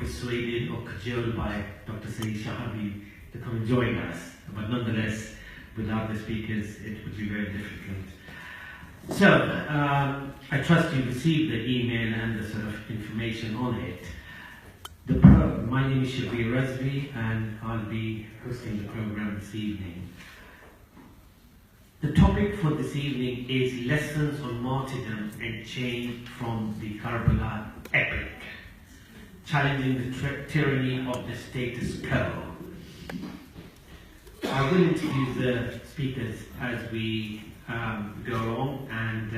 persuaded or cajoled by Dr. Saeed to come and join us. But nonetheless, without the speakers, it would be very difficult. So, I trust you received the email and the sort of information on it. My name is Sheikh and I'll be hosting the program this evening. The topic for this evening is lessons on martyrdom and change from the Karbala epic, challenging the tyranny of the status quo. I will introduce the speakers as we go along, and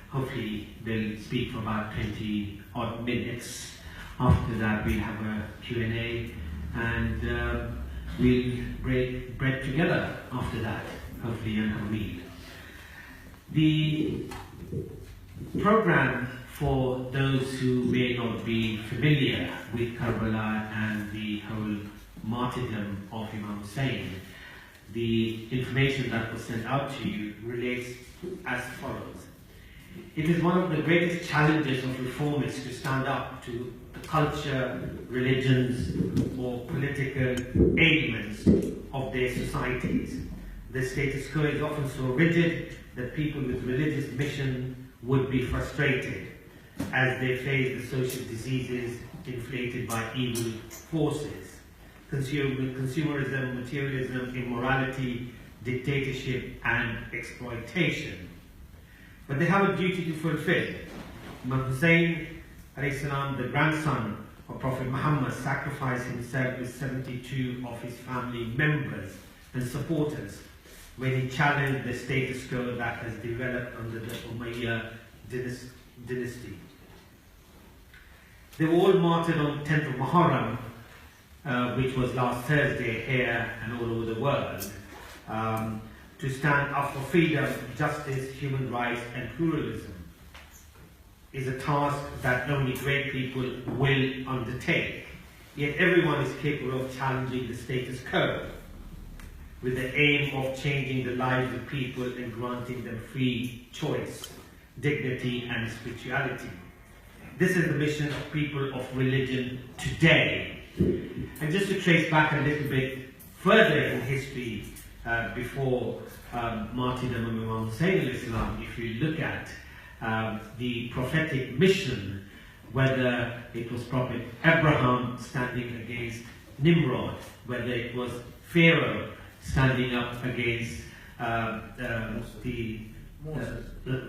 hopefully they'll speak for about 20 odd minutes. After that we'll have a Q&A, and we'll break bread together after that, hopefully, and have a meal. The program, for those who may not be familiar with Karbala and the whole martyrdom of Imam Hussain, the information that was sent out to you relates as follows. It is one of the greatest challenges of reformists to stand up to the culture, religions, or political ailments of their societies. The status quo is often so rigid that people with religious mission would be frustrated as they face the social diseases inflated by evil forces. Consumerism, materialism, immorality, dictatorship, and exploitation. But they have a duty to fulfill. Imam Hussain, the grandson of Prophet Muhammad, sacrificed himself with 72 of his family members and supporters when he challenged the status quo that has developed under the Umayyad dynasty. They were all martyred on 10th of Muharram, which was last Thursday here and all over the world, to stand up for freedom, justice, human rights, and pluralism. Is a task that only great people will undertake. Yet everyone is capable of challenging the status quo with the aim of changing the lives of people and granting them free choice, dignity, and spirituality. This is the mission of people of religion today. And just to trace back a little bit further in history, before martyrdom of Imam Hussain al-Islam, if you look at the prophetic mission, whether it was Prophet Abraham standing against Nimrod, whether it was Pharaoh standing up against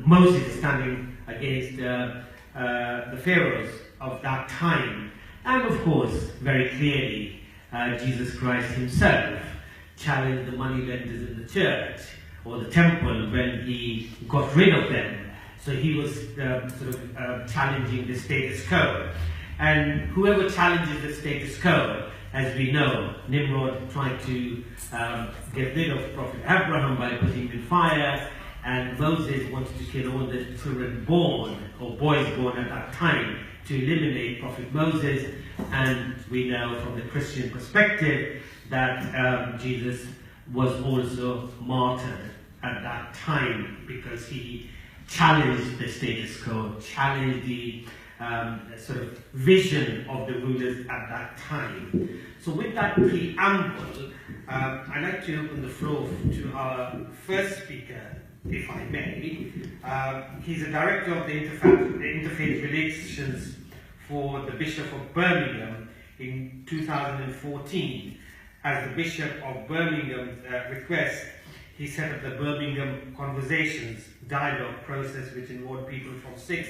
Moses standing against the pharaohs of that time, and of course, very clearly, Jesus Christ himself challenged the moneylenders in the church or the temple when he got rid of them. So he was challenging the status quo. And whoever challenges the status quo, as we know, Nimrod tried to get rid of Prophet Abraham by putting him in fire, and Moses wanted to kill all the children born, or boys born at that time, to eliminate Prophet Moses. And we know from the Christian perspective that Jesus was also martyred at that time because he challenged the status quo, challenged the sort of vision of the rulers at that time. So with that preamble, I'd like to open the floor to our first speaker, if I may. He's a director of the Interfaith Relations for the Bishop of Birmingham in 2014. As the Bishop of Birmingham's request, he set up the Birmingham Conversations dialogue process, which involved people from 6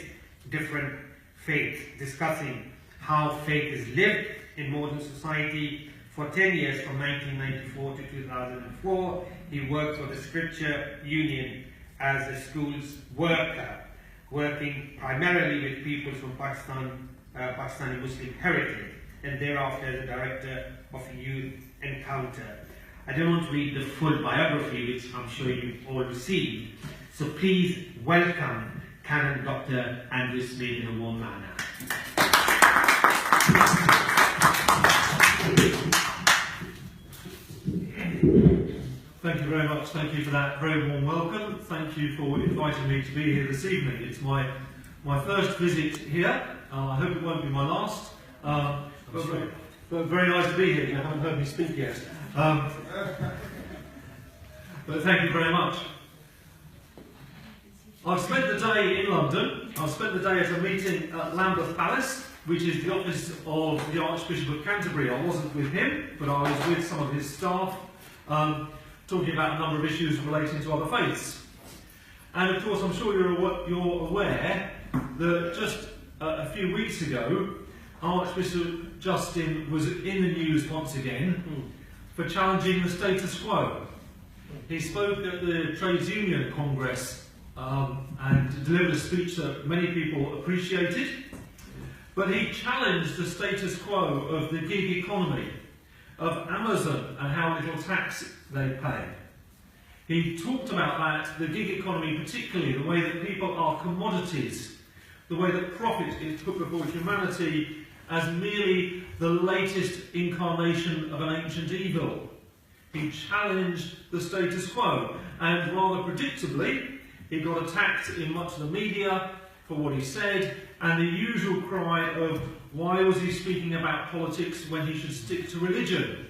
different faiths discussing how faith is lived in modern society. For 10 years, from 1994 to 2004, he worked for the Scripture Union as a schools worker, working primarily with people from Pakistani Muslim heritage, and thereafter as a director of Youth Encounter. I don't want to read the full biography, which I'm sure you've all received, so please welcome Canon Dr. Andrew Smith in a warm manner. Thank you very much. Thank you for that very warm welcome. Thank you for inviting me to be here this evening. It's my first visit here. I hope it won't be my last. But But very nice to be here. You haven't heard me speak yet. But thank you very much. I've spent the day in London. I've spent the day at a meeting at Lambeth Palace, which is the office of the Archbishop of Canterbury. I wasn't with him, but I was with some of his staff, talking about a number of issues relating to other faiths. And of course, I'm sure you're aware that just a few weeks ago, Archbishop Justin was in the news once again for challenging the status quo. He spoke at the Trades Union Congress and delivered a speech that many people appreciated, but he challenged the status quo of the gig economy, of Amazon and how little tax they pay. He talked about that, the gig economy particularly, the way that people are commodities, the way that profit is put before humanity as merely the latest incarnation of an ancient evil. He challenged the status quo, and rather predictably, he got attacked in much of the media for what he said, and the usual cry of why was he speaking about politics when he should stick to religion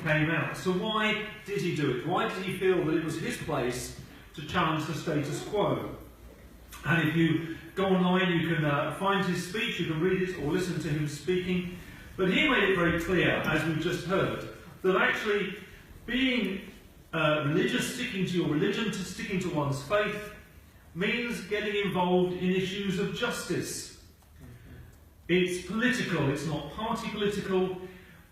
came out. So why did he do it? Why did he feel that it was his place to challenge the status quo? And if you go online, you can find his speech, you can read it or listen to him speaking. But he made it very clear, as we've just heard, that actually being religious, sticking to your religion, sticking to one's faith, means getting involved in issues of justice. It's political, it's not party political,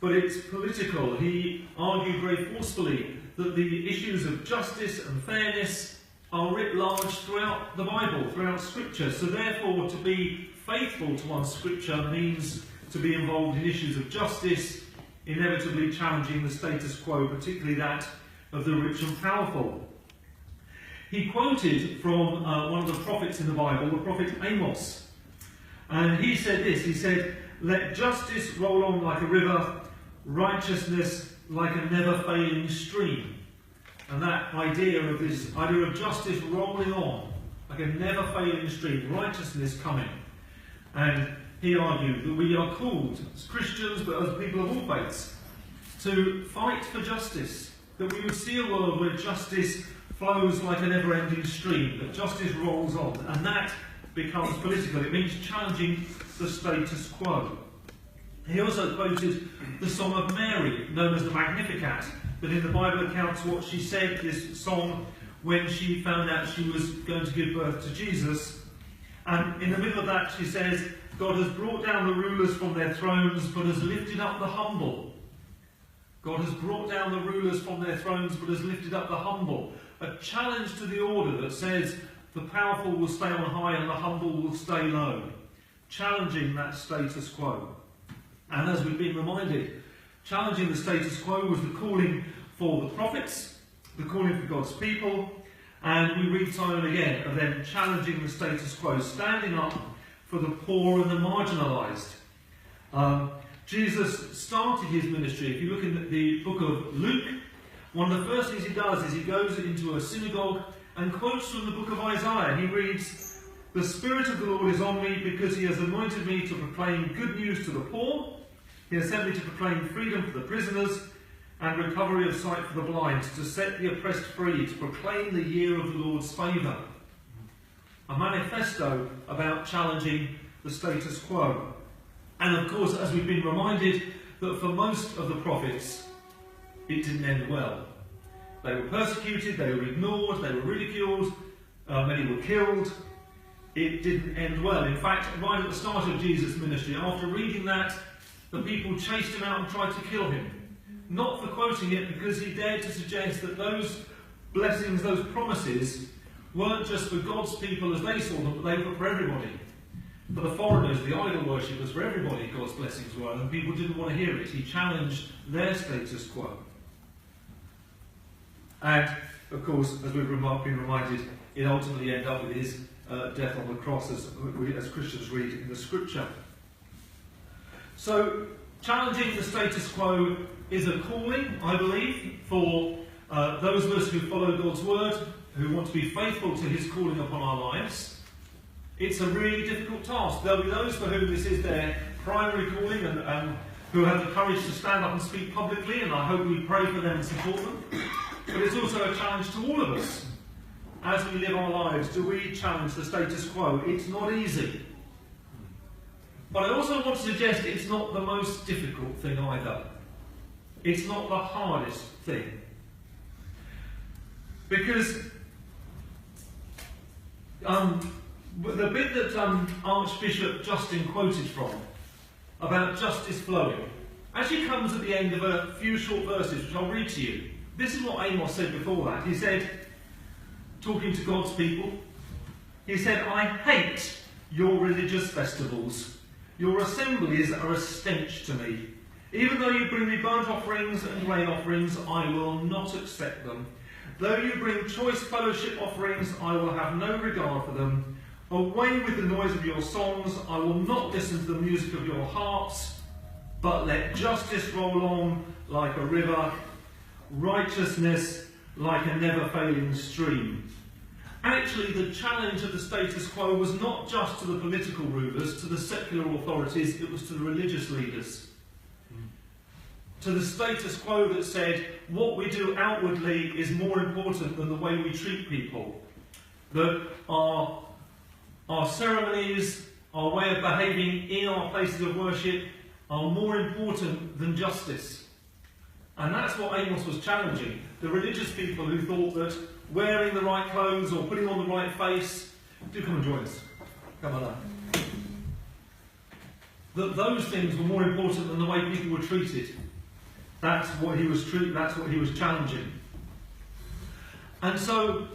but it's political. He argued very forcefully that the issues of justice and fairness are writ large throughout the Bible, throughout Scripture. So therefore, to be faithful to one's Scripture means to be involved in issues of justice, inevitably challenging the status quo, particularly that of the rich and powerful. He quoted from one of the prophets in the Bible, the prophet Amos. And he said this, he said, "Let justice roll on like a river, righteousness like a never-failing stream." And that idea of justice rolling on, like a never-failing stream, righteousness coming. And he argued that we are called, as Christians, but as people of all faiths, to fight for justice. That we would see a world where justice flows like a never-ending stream, that justice rolls on, and that becomes political. It means challenging the status quo. He also quoted the Song of Mary, known as the Magnificat, that in the Bible accounts what she said, this song, when she found out she was going to give birth to Jesus. And in the middle of that she says, "God has brought down the rulers from their thrones, but has lifted up the humble." God has brought down the rulers from their thrones, but has lifted up the humble. A challenge to the order that says the powerful will stay on high and the humble will stay low. Challenging that status quo. And as we've been reminded, challenging the status quo was the calling for the prophets, the calling for God's people, and we read time and again of them challenging the status quo, standing up for the poor and the marginalised. Jesus started his ministry. If you look in the book of Luke, one of the first things he does is he goes into a synagogue and quotes from the book of Isaiah. He reads, "The Spirit of the Lord is on me because he has anointed me to proclaim good news to the poor. He has sent me to proclaim freedom for the prisoners and recovery of sight for the blind, to set the oppressed free, to proclaim the year of the Lord's favour." A manifesto about challenging the status quo. And of course, as we've been reminded, that for most of the prophets, it didn't end well. They were persecuted, they were ignored, they were ridiculed, many were killed. It didn't end well. In fact, right at the start of Jesus' ministry, after reading that, the people chased him out and tried to kill him. Not for quoting it, because he dared to suggest that those blessings, those promises, weren't just for God's people as they saw them, but they were for everybody. For the foreigners, the idol worshippers, for everybody God's blessings were, and people didn't want to hear it. He challenged their status quo. And, of course, as we've been reminded, it ultimately ended up with his death on the cross, as Christians read in the Scripture. So, challenging the status quo is a calling, I believe, for those of us who follow God's word, who want to be faithful to his calling upon our lives. It's a really difficult task. There'll be those for whom this is their primary calling and who have the courage to stand up and speak publicly, and I hope we pray for them and support them. But it's also a challenge to all of us. As we live our lives, do we challenge the status quo? It's not easy. But I also want to suggest it's not the most difficult thing either. It's not the hardest thing. Because the bit that Archbishop Justin quoted from, about justice flowing, actually comes at the end of a few short verses, which I'll read to you. This is what Amos said before that. He said, talking to God's people, he said, "I hate your religious festivals. Your assemblies are a stench to me. Even though you bring me burnt offerings and grain offerings, I will not accept them. Though you bring choice fellowship offerings, I will have no regard for them. Away with the noise of your songs, I will not listen to the music of your harps, but let justice roll on like a river, righteousness like a never-failing stream." Actually, the challenge of the status quo was not just to the political rulers, to the secular authorities, it was to the religious leaders. To the status quo that said, what we do outwardly is more important than the way we treat people. That our ceremonies, our way of behaving in our places of worship are more important than justice. And that's what Amos was challenging. The religious people who thought that wearing the right clothes or putting on the right face, do come and join us. Come on up. That those things were more important than the way people were treated. That's what he was challenging. And so,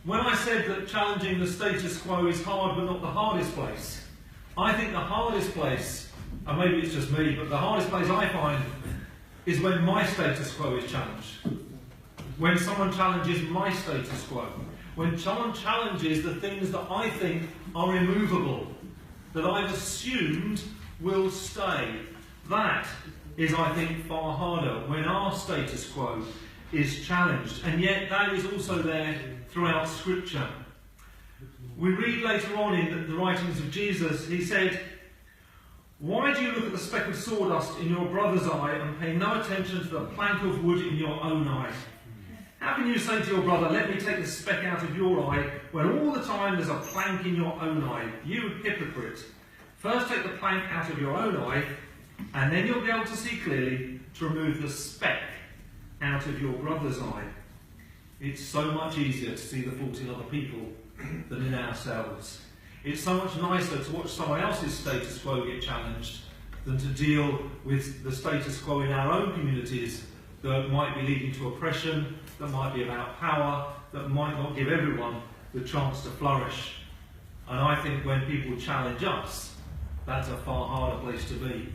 when I said that challenging the status quo is hard but not the hardest place, I think the hardest place, and maybe it's just me, but the hardest place I find is when my status quo is challenged. When someone challenges my status quo. When someone challenges the things that I think are immovable, that I've assumed will stay. That is, I think, far harder when our status quo is challenged. And yet that is also there throughout Scripture. We read later on in the writings of Jesus, he said, "Why do you look at the speck of sawdust in your brother's eye and pay no attention to the plank of wood in your own eye? How can you say to your brother, 'Let me take the speck out of your eye,' when all the time there's a plank in your own eye? You hypocrite! First take the plank out of your own eye, and then you'll be able to see clearly to remove the speck out of your brother's eye." It's so much easier to see the fault in other people than in ourselves. It's so much nicer to watch someone else's status quo get challenged than to deal with the status quo in our own communities that might be leading to oppression, that might be about power, that might not give everyone the chance to flourish. And I think when people challenge us, that's a far harder place to be.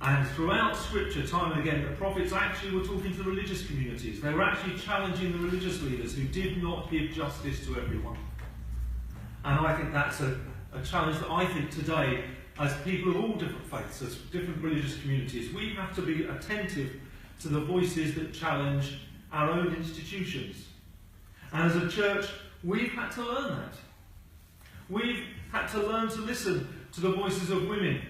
And throughout Scripture, time and again, the prophets actually were talking to the religious communities. They were actually challenging the religious leaders who did not give justice to everyone. And I think that's a challenge that I think today, as people of all different faiths, as different religious communities, we have to be attentive to the voices that challenge our own institutions. And as a church, we've had to learn that. We've had to learn to listen to the voices of women.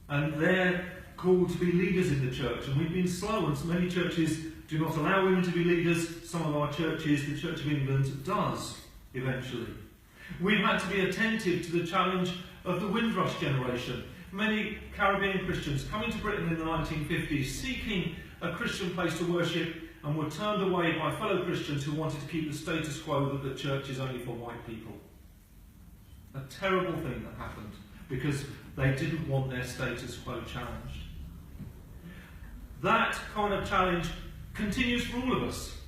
And they're called to be leaders in the church. And we've been slow, and many churches do not allow women to be leaders. Some of our churches, the Church of England, does eventually. We've had to be attentive to the challenge of the Windrush generation. Many Caribbean Christians coming to Britain in the 1950s, seeking a Christian place to worship, and were turned away by fellow Christians who wanted to keep the status quo that the church is only for white people. A terrible thing that happened, because they didn't want their status quo challenged. That kind of challenge continues for all of us,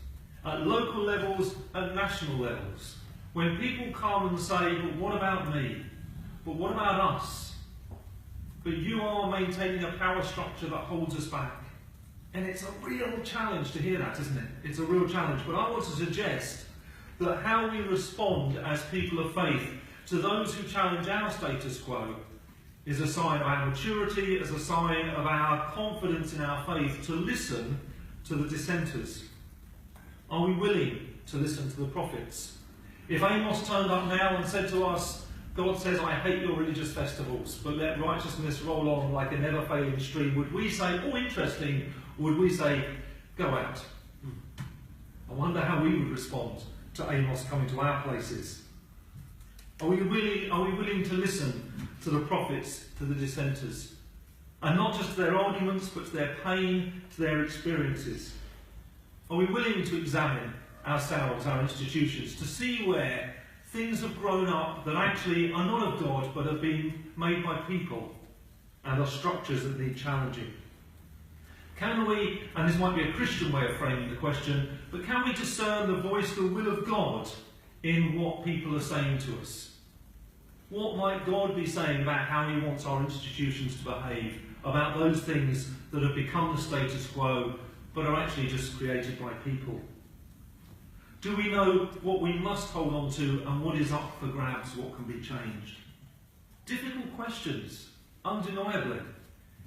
at local levels and national levels. When people come and say, "But what about me? But what about us? But you are maintaining a power structure that holds us back." And it's a real challenge to hear that, isn't it? It's a real challenge. But I want to suggest that how we respond as people of faith to those who challenge our status quo is a sign of our maturity, is a sign of our confidence in our faith to listen to the dissenters. Are we willing to listen to the prophets? If Amos turned up now and said to us, God says, I hate your religious festivals, but let righteousness roll on like a never-failing stream. Would we say, oh, interesting, or would we say, go out? I wonder how we would respond to Amos coming to our places. Are we willing to listen to the prophets, to the dissenters? And not just to their arguments, but to their pain, to their experiences? Are we willing to examine ourselves, our institutions, to see where things have grown up that actually are not of God, but have been made by people, and are structures that need challenging? Can we, and this might be a Christian way of framing the question, but can we discern the voice, the will of God in what people are saying to us? What might God be saying about how he wants our institutions to behave, about those things that have become the status quo, but are actually just created by people? Do we know what we must hold on to and what is up for grabs, what can be changed? Difficult questions, undeniably,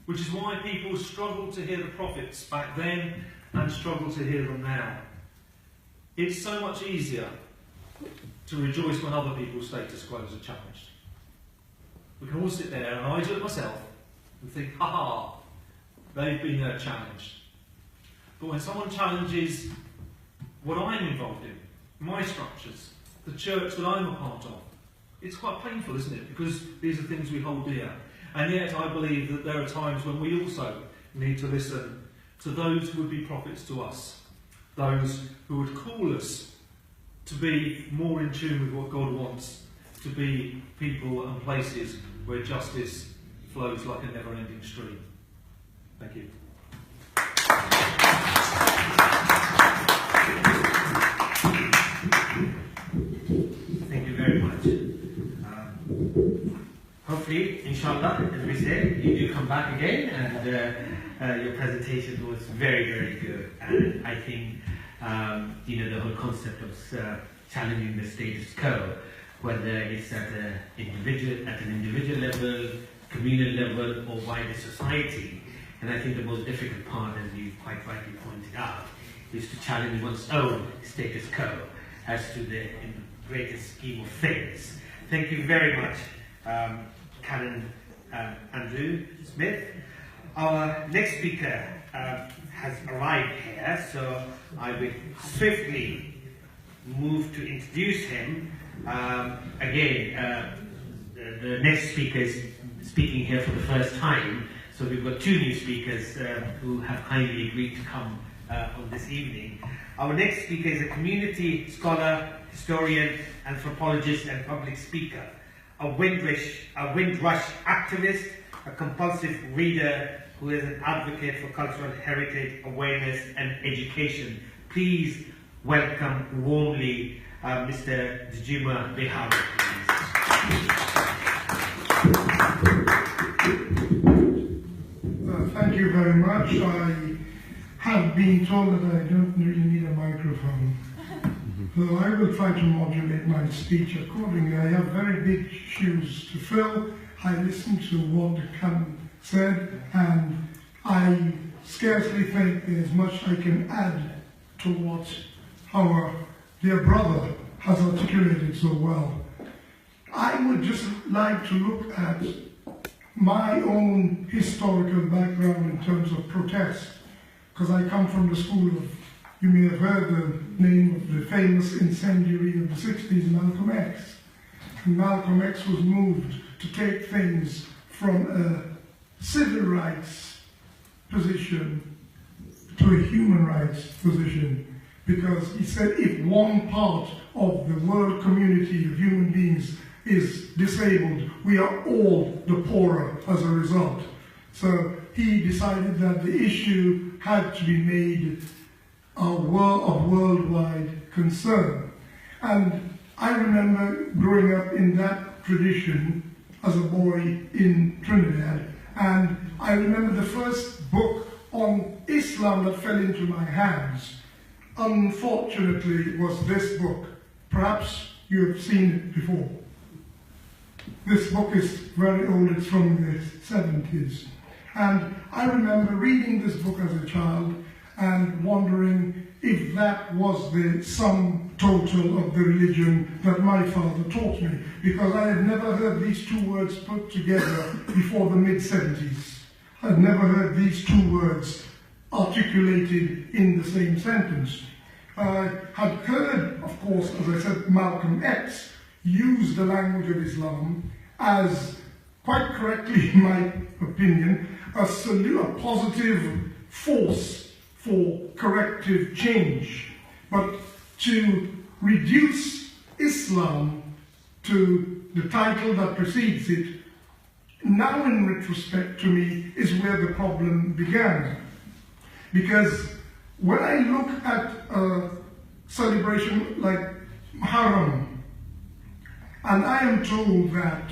which is why people struggle to hear the prophets back then and struggle to hear them now. It's so much easier to rejoice when other people's status quos are challenged. We can all sit there, and I do it myself, and think, ha, they've been challenged. But when someone challenges what I'm involved in, my structures, the church that I'm a part of, it's quite painful, isn't it? Because these are things we hold dear. And yet I believe that there are times when we also need to listen to those who would be prophets to us, those who would call us to be more in tune with what God wants, to be people and places where justice flows like a never-ending stream. Thank you. Thank you very much. Hopefully, inshallah, as we say, you do come back again, and your presentation was very, very good. And I think, the whole concept of challenging the status quo, whether it's at an individual level, communal level, or wider society. And I think the most difficult part, as you quite rightly pointed out, is to challenge one's own status quo as to in the greatest scheme of things. Thank you very much, Karen Andrew Smith. Our next speaker has arrived here, so I will swiftly move to introduce him. The next speaker is speaking here for the first time, so we've got two new speakers who have kindly agreed to come on this evening. Our next speaker is a community scholar, historian, anthropologist, and public speaker, a Windrush activist, a compulsive reader who is an advocate for cultural heritage, awareness, and education. Please welcome warmly Mr. Danjuma Bihari, Thank you very much. I have been told that I don't really need a microphone. So I will try to modulate my speech accordingly. I have very big shoes to fill. I listened to what the Khan said, and I scarcely think there's much I can add to what our dear brother has articulated so well. I would just like to look at my own historical background in terms of protest, because I come from the school of, you may have heard the name of the famous incendiary of the 60s, Malcolm X. And Malcolm X was moved to take things from a civil rights position to a human rights position, because he said if one part of the world community of human beings is disabled, we are all the poorer as a result. So he decided that the issue had to be made of worldwide concern. And I remember growing up in that tradition as a boy in Trinidad, and I remember the first book on Islam that fell into my hands, unfortunately, was this book. Perhaps you have seen it before. This book is very old, it's from the 70s. And I remember reading this book as a child, and wondering if that was the sum total of the religion that my father taught me, because I had never heard these two words put together before the mid-70s. I had never heard these two words articulated in the same sentence. I had heard, of course, as I said, Malcolm X use the language of Islam as, quite correctly in my opinion, a positive force for corrective change. But to reduce Islam to the title that precedes it, now in retrospect to me, is where the problem began. Because when I look at a celebration like Muharram, and I am told that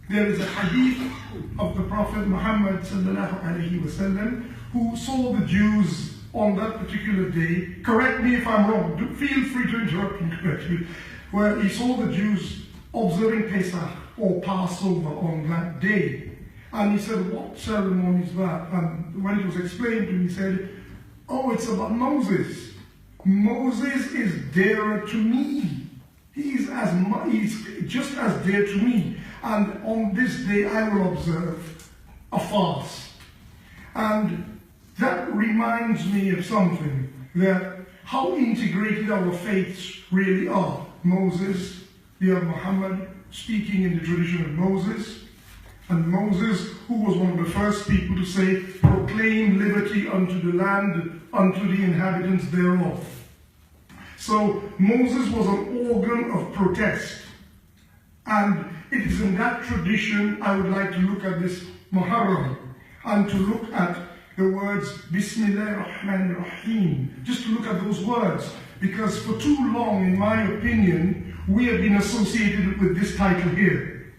there is a hadith of the Prophet Muhammad ﷺ who saw the Jews on that particular day, correct me if I'm wrong, feel free to interrupt and correct me, where he saw the Jews observing Pesach or Passover on that day. And he said, what ceremony is that? And when it was explained to him, he said, oh, it's about Moses. Moses is dearer to me. He's just as dear to me. And on this day I will observe a fast. And that reminds me of something, that how integrated our faiths really are. Moses, we have Muhammad speaking in the tradition of Moses, and Moses, who was one of the first people to say, proclaim liberty unto the land, unto the inhabitants thereof. So Moses was an organ of protest. And it is in that tradition I would like to look at this Muharram, and to look at the words Bismillah ar-Rahman ar-Rahim, just to look at those words, because for too long, in my opinion, we have been associated with this title here.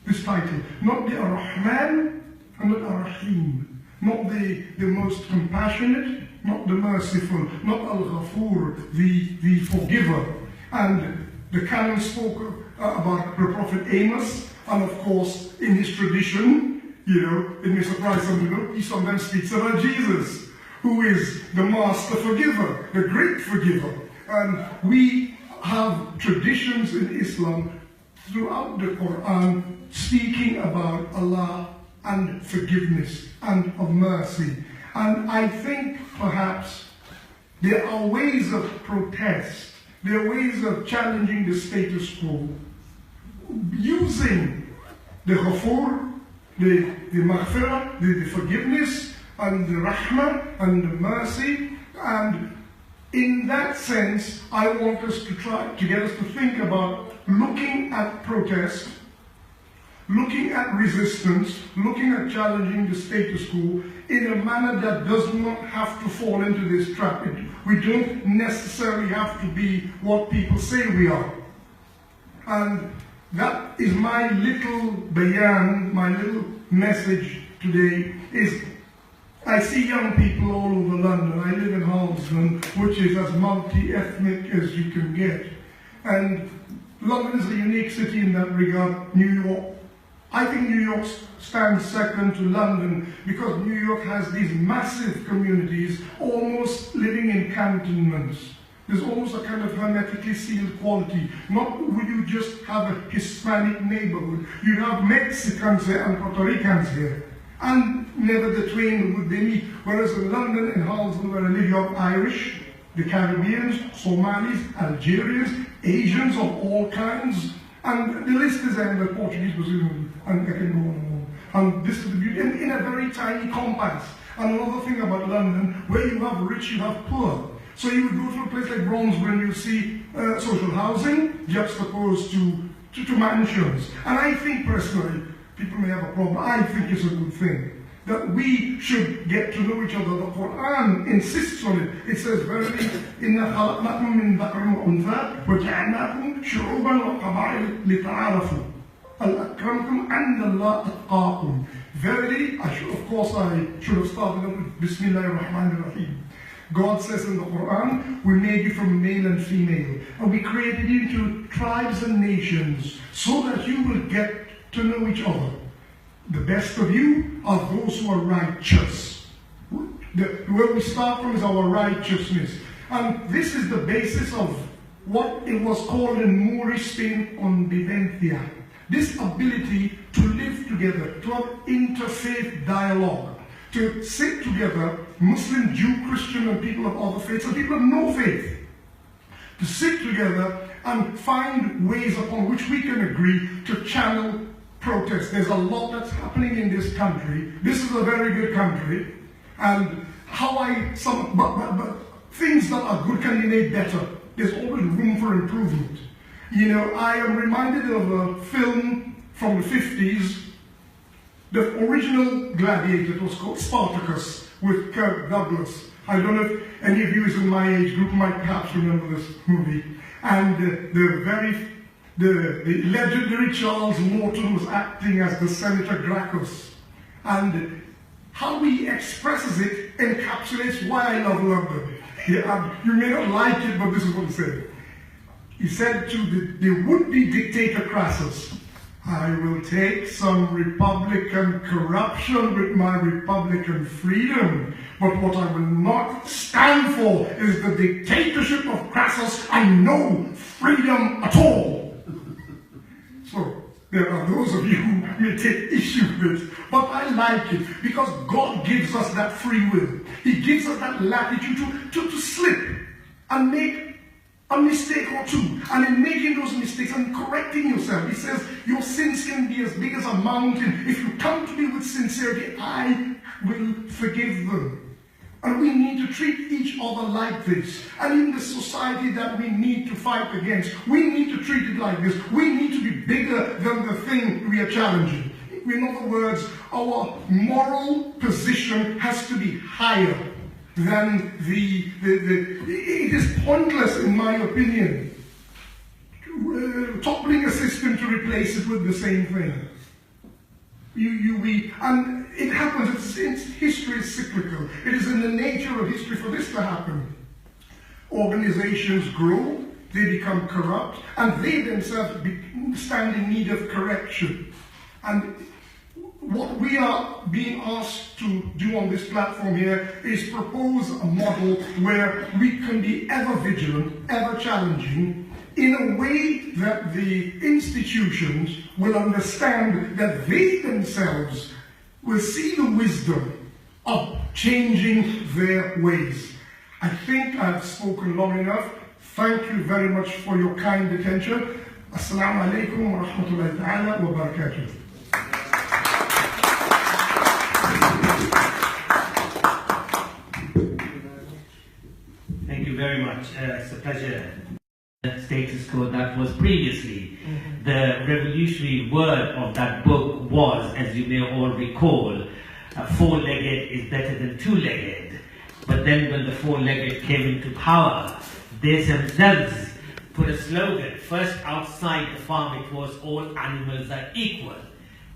This title, not the Ar-Rahman and not Ar-Rahim, not the most compassionate, not the merciful, not Al-Ghafur, the forgiver. And the canon spoke about the Prophet Amos, and of course, in his tradition, you know, it may surprise some people, he sometimes speaks about Jesus, who is the master forgiver, the great forgiver. And we have traditions in Islam throughout the Quran speaking about Allah and forgiveness and of mercy. And I think perhaps there are ways of protest, there are ways of challenging the status quo, using the ghafur, the maghfirah, the forgiveness, and the rahmah, and the mercy. And in that sense, I want us to try to get us to think about looking at protest, looking at resistance, looking at challenging the status quo in a manner that does not have to fall into this trap. We don't necessarily have to be what people say we are. And that is my little bayan, my little message today, is I see young people all over London. I live in Harlesden, which is as multi-ethnic as you can get. And London is a unique city in that regard. New York, I think New York stands second to London because New York has these massive communities almost living in cantonments. There's almost a kind of hermetically sealed quality. Not would you just have a Hispanic neighborhood, you'd have Mexicans here and Puerto Ricans here. And never the twain would they meet. Whereas in London, in Harlesden, where I live, you have Irish, the Caribbeans, Somalis, Algerians, Asians of all kinds. And the list is there, the Portuguese, Brazilian, and I can go on and on. And this is the beauty, in a very tiny compass. And another thing about London, where you have rich, you have poor. So you would go to a place like Bromsgrove, you see social housing juxtaposed to mansions. And I think personally, people may have a problem, I think it's a good thing, that we should get to know each other. The Quran insists on it. It says, verily, إِنَّا خَلَقْنَاكُم مِّن ذَكَرٍ وَأُنثَىٰ وَجَعَلْنَاكُم شُعُوبًا وَقَبَائِلَ لِتَعَارَفُوا أَكْرَمَكُمْ عِندَ اللَّهِ أَتْقَاكُمْ. Verily, I should have started up with Bismillah ar-Rahman ar-Rahim. God says in the Quran, we made you from male and female, and we created you into tribes and nations, so that you will get to know each other. The best of you are those who are righteous. Where we start from is our righteousness. And this is the basis of what it was called in Moorish Spain convivencia. This ability to live together, to have interfaith dialogue, to sit together, Muslim, Jew, Christian, and people of other faiths, and people of no faith, to sit together and find ways upon which we can agree to channel protest. There's a lot that's happening in this country. This is a very good country, and but things that are good can be made better. There's always room for improvement. You know, I am reminded of a film from the 50s. The original Gladiator, it was called Spartacus, with Kirk Douglas. I don't know if any of you is in my age group might perhaps remember this movie. And the legendary Charles Morton was acting as the Senator Gracchus. And how he expresses it encapsulates why I love London. You may not like it, but this is what he said. He said to the would-be dictator Crassus, I will take some Republican corruption with my Republican freedom, but what I will not stand for is the dictatorship of Crassus and no freedom at all. So, there are those of you who may take issue with it, but I like it because God gives us that free will. He gives us that latitude to slip and make a mistake or two. And in making those mistakes and correcting yourself, he says your sins can be as big as a mountain. If you come to me with sincerity, I will forgive them. And we need to treat each other like this. And in the society that we need to fight against, we need to treat it like this. We need to be bigger than the thing we are challenging. In other words, our moral position has to be higher than it is pointless, in my opinion, toppling a system to replace it with the same thing. And it happens, history is cyclical. It is in the nature of history for this to happen. Organizations grow, they become corrupt, and they themselves stand in need of correction. And what we are being asked to do on this platform here is propose a model where we can be ever vigilant, ever challenging, in a way that the institutions will understand that they themselves will see the wisdom of changing their ways. I think I've spoken long enough. Thank you very much for your kind attention. Assalamu alaikum wa rahmatullahi ta'ala wa barakatuh. Thank you very much. It's a pleasure. The status quo that was previously. The revolutionary word of that book was, as you may all recall, four-legged is better than two-legged. But then when the four-legged came into power, they themselves put a slogan. First, outside the farm, it was all animals are equal.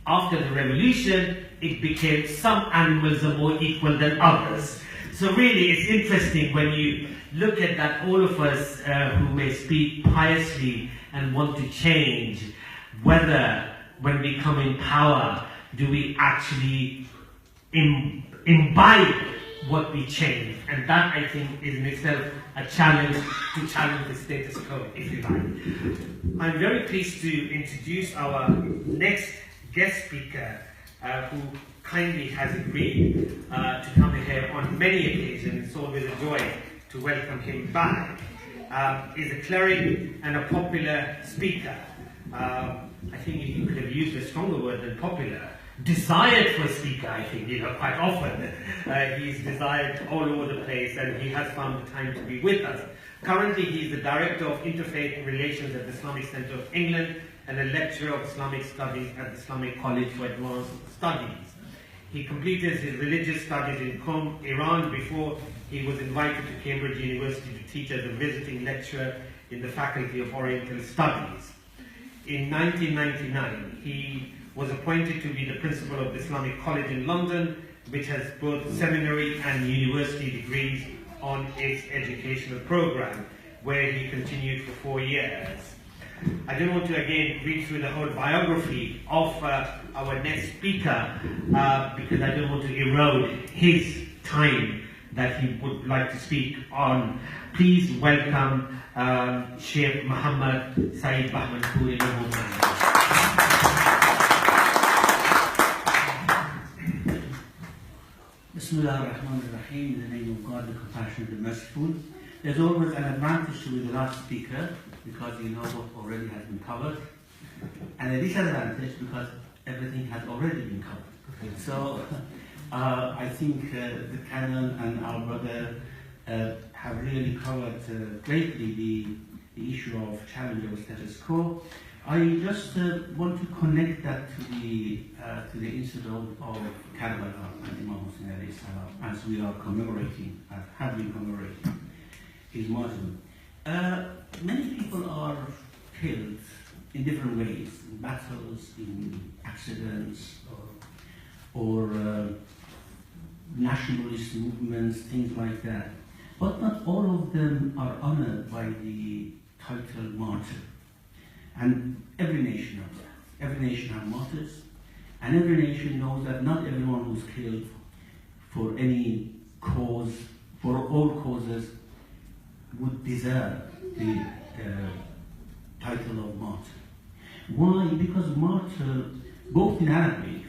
After the revolution, it became some animals are more equal than others. So really, it's interesting when you look at that, all of us who may speak piously and want to change, whether when we come in power, do we actually imbibe what we change? And that, I think, is in itself a challenge to challenge the status quo, if you like. I'm very pleased to introduce our next guest speaker, who kindly has agreed to come here on many occasions. It's always a joy to welcome him back. He's a cleric and a popular speaker. I think you could have used a stronger word than popular. Desired for a speaker, I think, quite often. He's desired all over the place, and he has found the time to be with us. Currently, he's the Director of Interfaith Relations at the Islamic Centre of England and a lecturer of Islamic Studies at the Islamic College for Advanced Studies. He completed his religious studies in Qom, Iran, before he was invited to Cambridge University to teach as a visiting lecturer in the Faculty of Oriental Studies. In 1999, he was appointed to be the principal of the Islamic College in London, which has both seminary and university degrees on its educational program, where he continued for 4 years. I don't want to again read through the whole biography of our next speaker because I don't want to erode his time that he would like to speak on. Please welcome Sheikh Muhammad Saeed Bahmanpour in the movement. Bismillah ar-Rahman ar-Rahim, in the name of God, the compassionate and merciful. There's always an advantage to be the last speaker because you know what already has been covered, and a disadvantage because everything has already been covered. So I think the Canon and our brother have really covered greatly the issue of challenge of status quo. I just want to connect that to the incident of Karbala and Imam Hussein alayhi salam, as we are commemorating, have been commemorating his martyrdom. Many people are killed in different ways, in battles, in accidents, or nationalist movements, things like that. But not all of them are honored by the title martyr. And every nation knows that. Every nation has martyrs, and every nation knows that not everyone who's killed for any cause, for all causes, would deserve the title of martyr. Why? Because martyr, both in Arabic,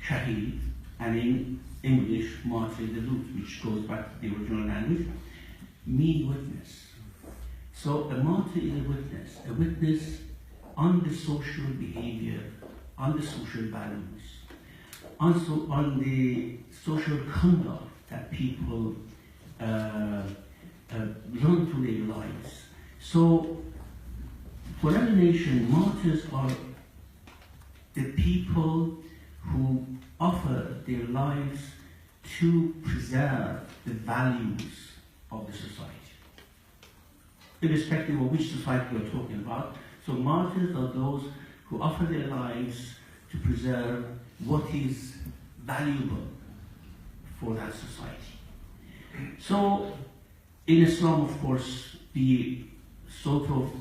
shaheed, and in English, martyr, the root, which goes back to the original language, mean witness. So a martyr is a witness on the social behavior, on the social values, also on the social conduct that people run through their lives. So for every nation, martyrs are the people who offer their lives to preserve the values of the society, irrespective of which society we're talking about. So martyrs are those who offer their lives to preserve what is valuable for that society. So in Islam, of course, the sort of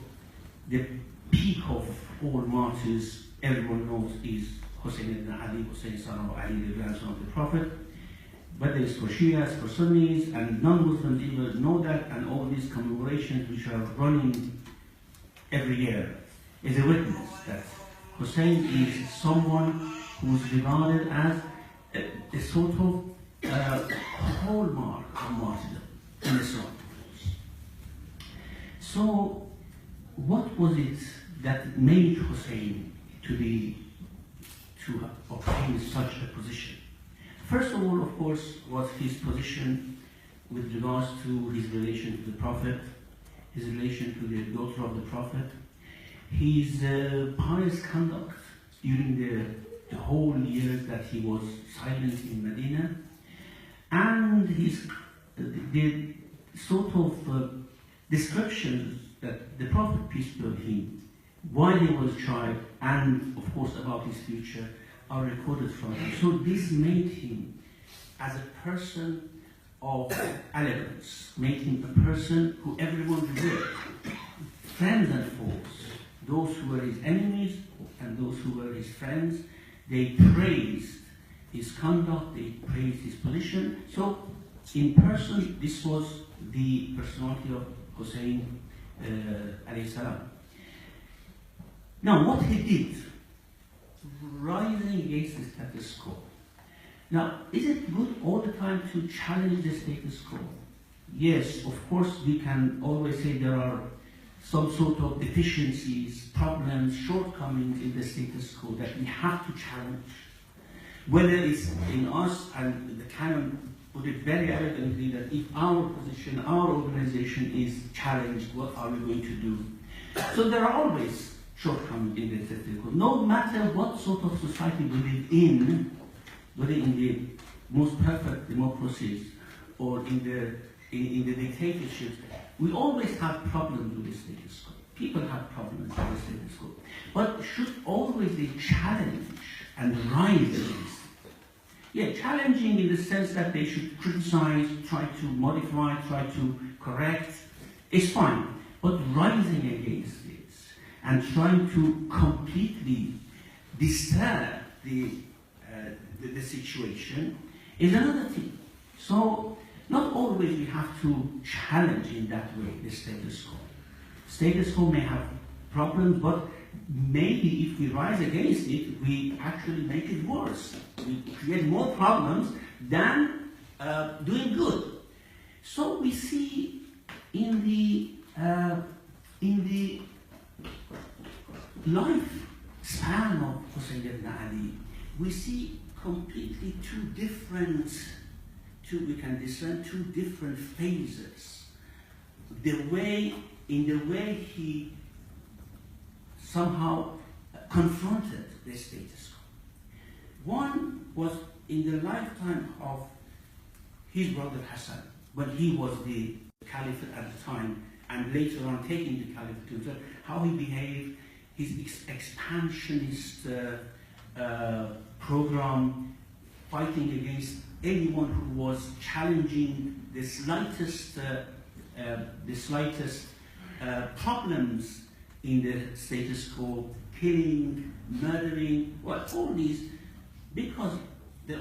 the peak of all martyrs, everyone knows, is Hussein ibn Ali, Hussein son of Ali, the grandson of the Prophet. Whether it's for Shias, for Sunnis, and non-Muslims even know that, and all these commemorations which are running every year is a witness that Hussein is someone who is regarded as a sort of hallmark of martyrdom in Islam. So, what was it that made Hussein to obtain such a position? First of all, of course, was his position with regards to his relation to the Prophet, his relation to the daughter of the Prophet, his pious conduct during the whole years that he was silent in Medina, and the sort of descriptions that the Prophet, peace be upon him, while he was a child, and of course about his future, are recorded from him. So this made him, as a person of elegance, made him a person who everyone revered, friends and foes, those who were his enemies and those who were his friends, they praised his conduct, they praised his position. So in person, this was the personality of Hussein alayhi salam. Now what he did, rising against the status quo. Now, is it good all the time to challenge the status quo? Yes, of course, we can always say there are some sort of deficiencies, problems, shortcomings in the status quo that we have to challenge. Whether it's in us, and the Canon put it very elegantly that if our position, our organization is challenged, what are we going to do? So there are always shortcomings in the status quo. No matter what sort of society we live in, whether in the most perfect democracies or in the dictatorships, we always have problems with the status quo. People have problems with the status quo. But should always be challenged and rise against it. Yeah, challenging in the sense that they should criticize, try to modify, try to correct, is fine. But rising against it and trying to completely disturb the situation is another thing. So always we have to challenge in that way the status quo. Status quo may have problems, but maybe if we rise against it, we actually make it worse. We create more problems than doing good. So we see in the lifespan of Hussein ibn Ali, we see completely we can discern two different phases. In the way he somehow confronted the status quo. One was in the lifetime of his brother Hassan, when he was the caliphate at the time, and later on taking the caliphate to himself, how he behaved, his expansionist program, fighting against anyone who was challenging the slightest problems in the status quo, killing, murdering, all these, because the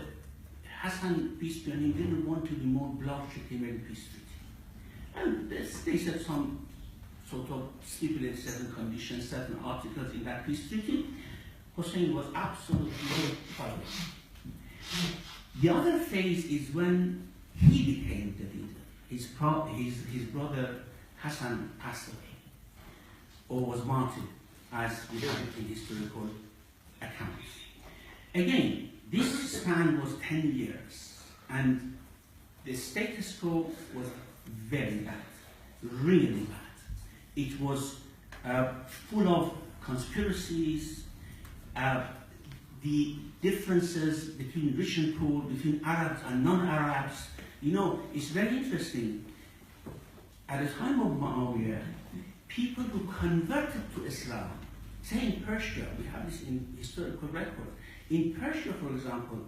Hassan, peace be upon him, didn't want to be more bloodshed. He made a peace treaty. And they said some sort of stipulated certain conditions, certain articles in that peace treaty. Hussein was absolutely fighting. The other phase is when he became the leader. His brother Hassan passed away, or was martyred, as we have it in historical accounts. Again, this span was 10 years, and the status quo was very bad, really bad. It was full of conspiracies, the differences between rich and poor, between Arabs and non-Arabs. You know, it's very interesting. At the time of Muawiyah, people who converted to Islam, say in Persia, we have this in historical record. In Persia, for example,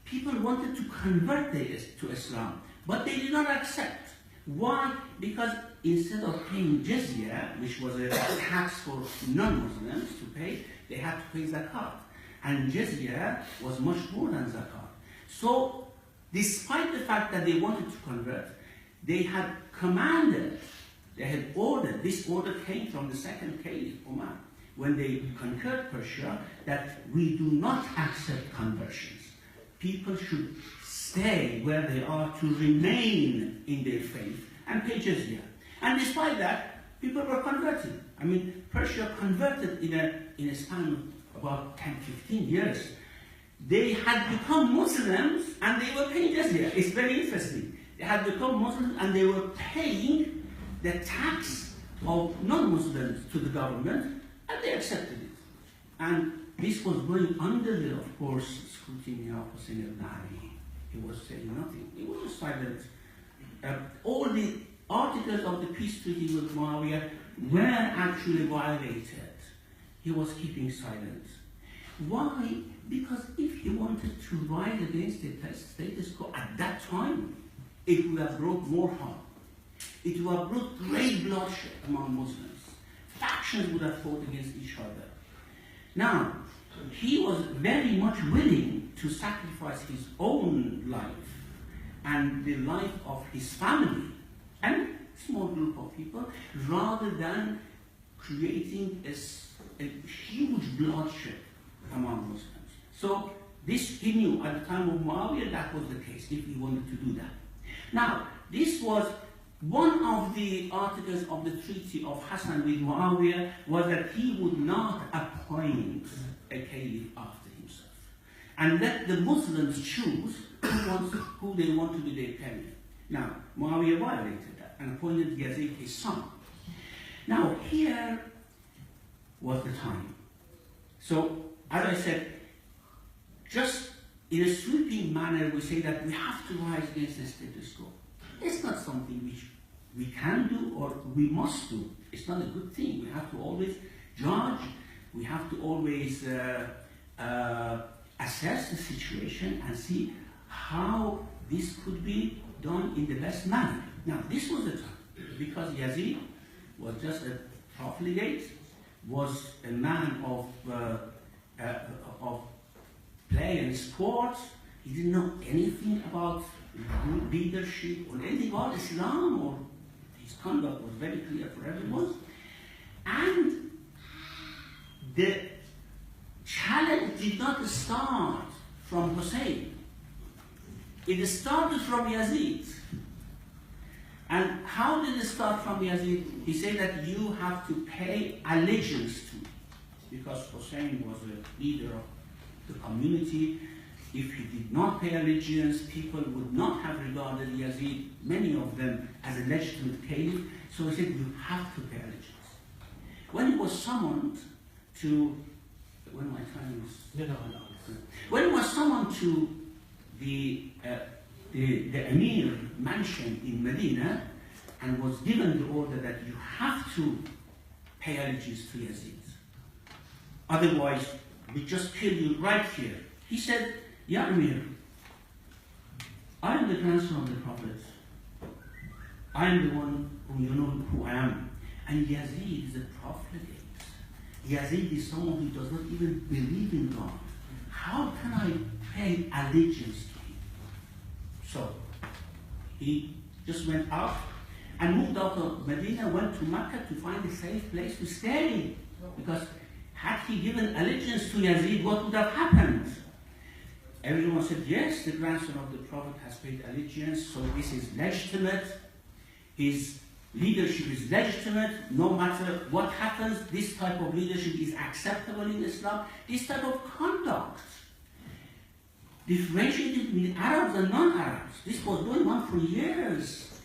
people wanted to convert to Islam, but they did not accept. Why? Because instead of paying jizya, which was a tax for non-Muslims to pay, they had to pay zakat. And jizya was much more than zakat. So, despite the fact that they wanted to convert, they had commanded, they had ordered, this order came from the second Caliph Umar, when they conquered Persia, that we do not accept conversions. People should stay where they are to remain in their faith and pay jizya. And despite that, people were converted. I mean, Persia converted in a span of about 10, 15 years. They had become Muslims and they were paying jizya. It's very interesting. They had become Muslims and they were paying the tax of non-Muslims to the government, and they accepted it. And this was going under the, of course, scrutiny of Hussein ibn Ali. He was saying nothing. He was just silent. All the articles of the peace treaty with Muawiyah were actually violated. He was keeping silent. Why? Because if he wanted to rise against the status quo at that time, it would have brought more harm. It would have brought great bloodshed among Muslims. Factions would have fought against each other. Now, he was very much willing to sacrifice his own life and the life of his family and a small group of people, rather than creating a huge bloodshed among Muslims. So this he knew at the time of Muawiyah that was the case, if he wanted to do that. Now, this was one of the articles of the treaty of Hassan with Muawiyah, was that he would not appoint a caliph after himself, and let the Muslims choose who they want to be their caliph. Now, Muawiyah violated that and appointed Yazid, his son. Now, here was the time. So, as I said, just in a sweeping manner, we say that we have to rise against the status quo. It's not something which we can do or we must do. It's not a good thing. We have to always judge. We have to always assess the situation and see how this could be done in the best manner. Now, this was the time, because Yazid was just a profligate, was a man of play and sports. He didn't know anything about leadership or anything about Islam, or his conduct was very clear for everyone. And the challenge did not start from Hussein. It started from Yazid. And how did it start from Yazid? He said that you have to pay allegiance to me, because Hussein was a leader of the community. If he did not pay allegiance, people would not have regarded Yazid, many of them, as a legitimate caliph. So he said, you have to pay allegiance. When he was summoned to, when my time is, when he was summoned to the Emir mansion in Medina, and was given the order that you have to pay allegiance to Yazid, otherwise we just kill you right here. He said, Ya Emir, I am the grandson of the Prophet. I am the one who you know who I am. And Yazid is a profligate. Yazid is someone who does not even believe in God. How can I pay allegiance to him? So he just went out and moved out of Medina, went to Mecca to find a safe place to stay. Because had he given allegiance to Yazid, what would have happened? Everyone said, yes, the grandson of the Prophet has paid allegiance, so this is legitimate. His leadership is legitimate. No matter what happens, this type of leadership is acceptable in Islam. This type of conduct differentiated between Arabs and non-Arabs. This was going on for years.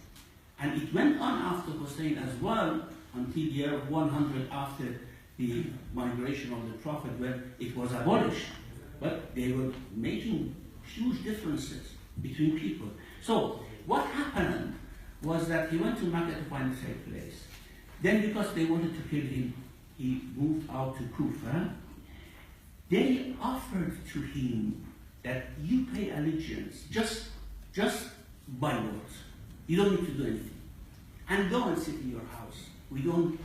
And it went on after Hussein as well, until the year 100 after the migration of the Prophet, when it was abolished. But they were making huge differences between people. So what happened was that he went to Mecca to find a safe place. Then, because they wanted to kill him, he moved out to Kufa. They offered to him that you pay allegiance, just by words. You don't need to do anything. And go and sit in your house. We don't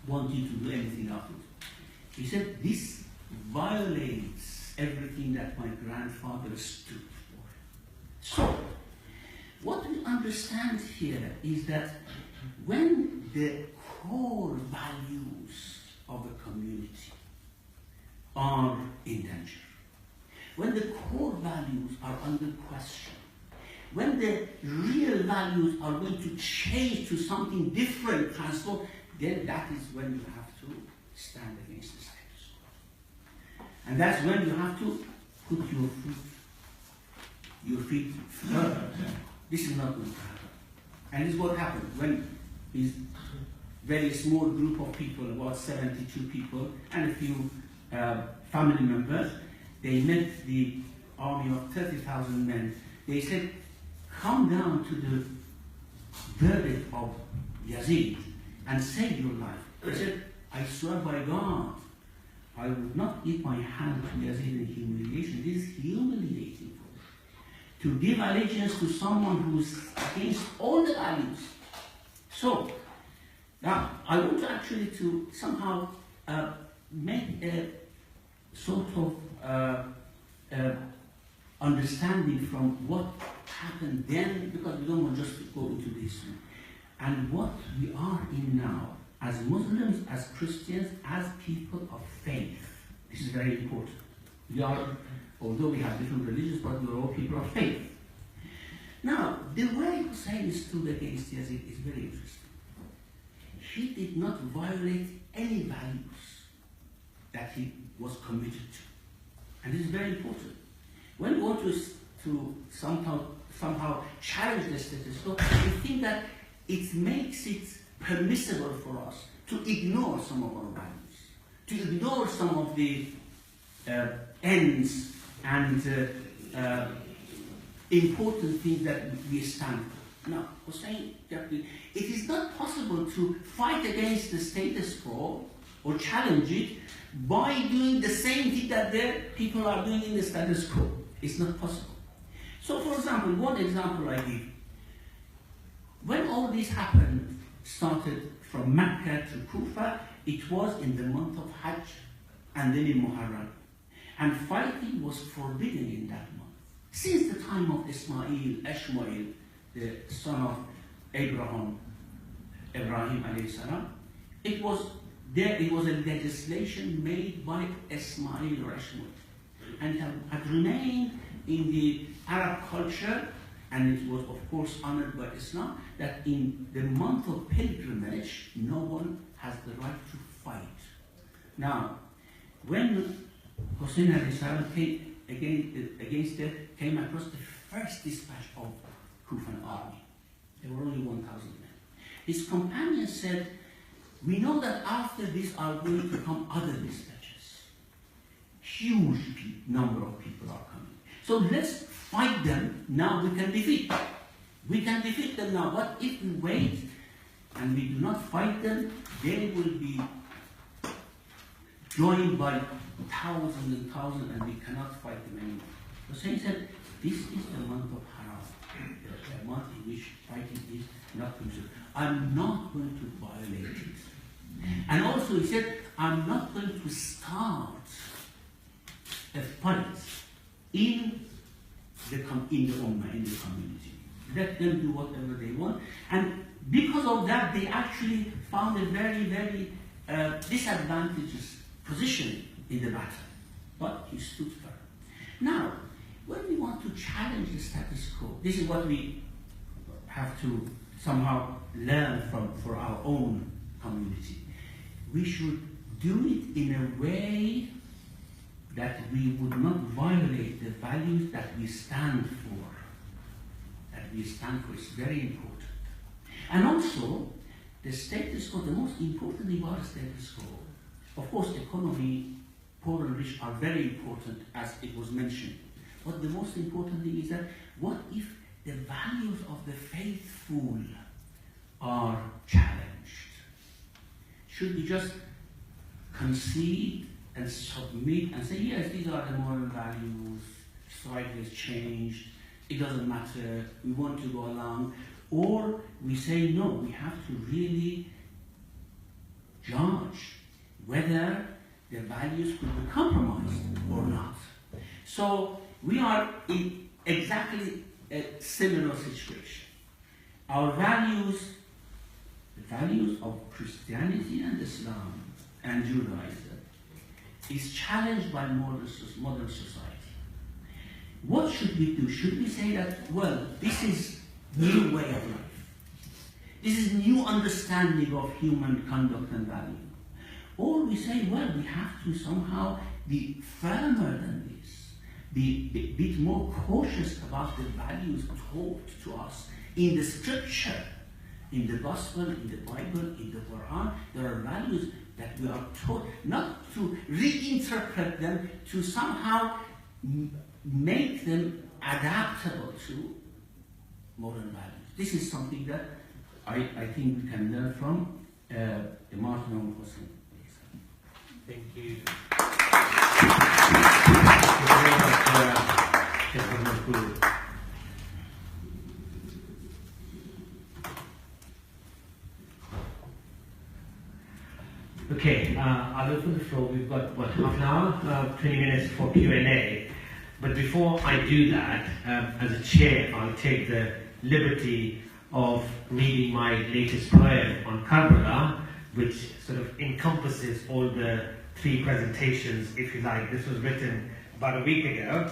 want you to do anything afterwards. He said, this violates everything that my grandfather stood for. So, what we understand here is that when the core values of a community are in danger, when the core values are under question, when the real values are going to change to something different, transform, then that is when you have to stand against the status quo. And that's when you have to put your feet further. This is not going to happen. And this is what happened when this very small group of people, about 72 people, and a few family members, they met the army of 30,000 men. They said, come down to the verdict of Yazid and save your life. They said, I swear by God, I would not give my hand to Yazid in humiliation. This is humiliating for me. To give allegiance to someone who's against all the values. So, now, I want to actually to somehow make a sort of understanding from what happened then, because we don't want just to go into this, and what we are in now, as Muslims, as Christians, as people of faith. This is very important. We are, although we have different religions, but we are all people of faith. Now, the way Hussein stood against Yazid is very interesting. He did not violate any values that he was committed to. And this is very important. When we want to somehow challenge the status quo, we think that it makes it permissible for us to ignore some of our values, to ignore some of the ends and important things that we stand for. Now, Hussein, it is not possible to fight against the status quo or challenge it by doing the same thing that the people are doing in the status quo. It's not possible. So, for example, one example I give. When all this happened, started from Mecca to Kufa, it was in the month of Hajj and then in Muharram. And fighting was forbidden in that month. since the time of Ishmael, the son of Ibrahim alayhi salam, it was a legislation made by Ismail or Ishmael, and had remained in the Arab culture, and it was of course honored by Islam, that in the month of pilgrimage, no one has the right to fight. Now, when Hussein alayhi salam came across the first dispatch of Kufan army, there were only 1,000 men. His companions said, we know that after this are going to come other dispatches. Huge number of people are coming. So let's fight them, now we can defeat them. We can defeat them now, but if we wait and we do not fight them, they will be joined by thousands and thousands, and we cannot fight them anymore. Hussein said, this is the month of Haram, the month in which fighting is not considered. I'm not going to violate it. And also he said, I'm not going to start a fight in the ummah, in the community. Let them do whatever they want. And because of that, they actually found a very, very disadvantageous position in the battle. But he stood firm. Now, when we want to challenge the status quo, this is what we have to somehow learn for our own community. We should do it in a way that we would not violate the values that we stand for. That we stand for is very important. And also, the status quo, the most important thing about the status quo, of course, economy, poor and rich are very important, as it was mentioned. But the most important thing is that, what if the values of the faithful are challenged? Should we just concede and submit and say, yes, these are the moral values, society has changed, it doesn't matter, we want to go along? Or we say, no, we have to really judge whether the values could be compromised or not. So we are in exactly a similar situation. Our values, the values of Christianity and Islam and Judaism, is challenged by modern society. What should we do? Should we say that, well, this is new way of life, this is new understanding of human conduct and value? Or we say, well, we have to somehow be firmer than this, be a bit more cautious about the values taught to us in the scripture, in the gospel, in the Bible, in the Quran. There are values that we are taught, not to reinterpret them, to somehow make them adaptable to modern values. This is something that I think we can learn from the martyrdom of Hussein. Thank you. Okay, I'll open the floor. We've got, half an hour, 20 minutes for Q&A. But before I do that, as a chair, I'll take the liberty of reading my latest poem on Karbala, which sort of encompasses all the three presentations, if you like. This was written about a week ago,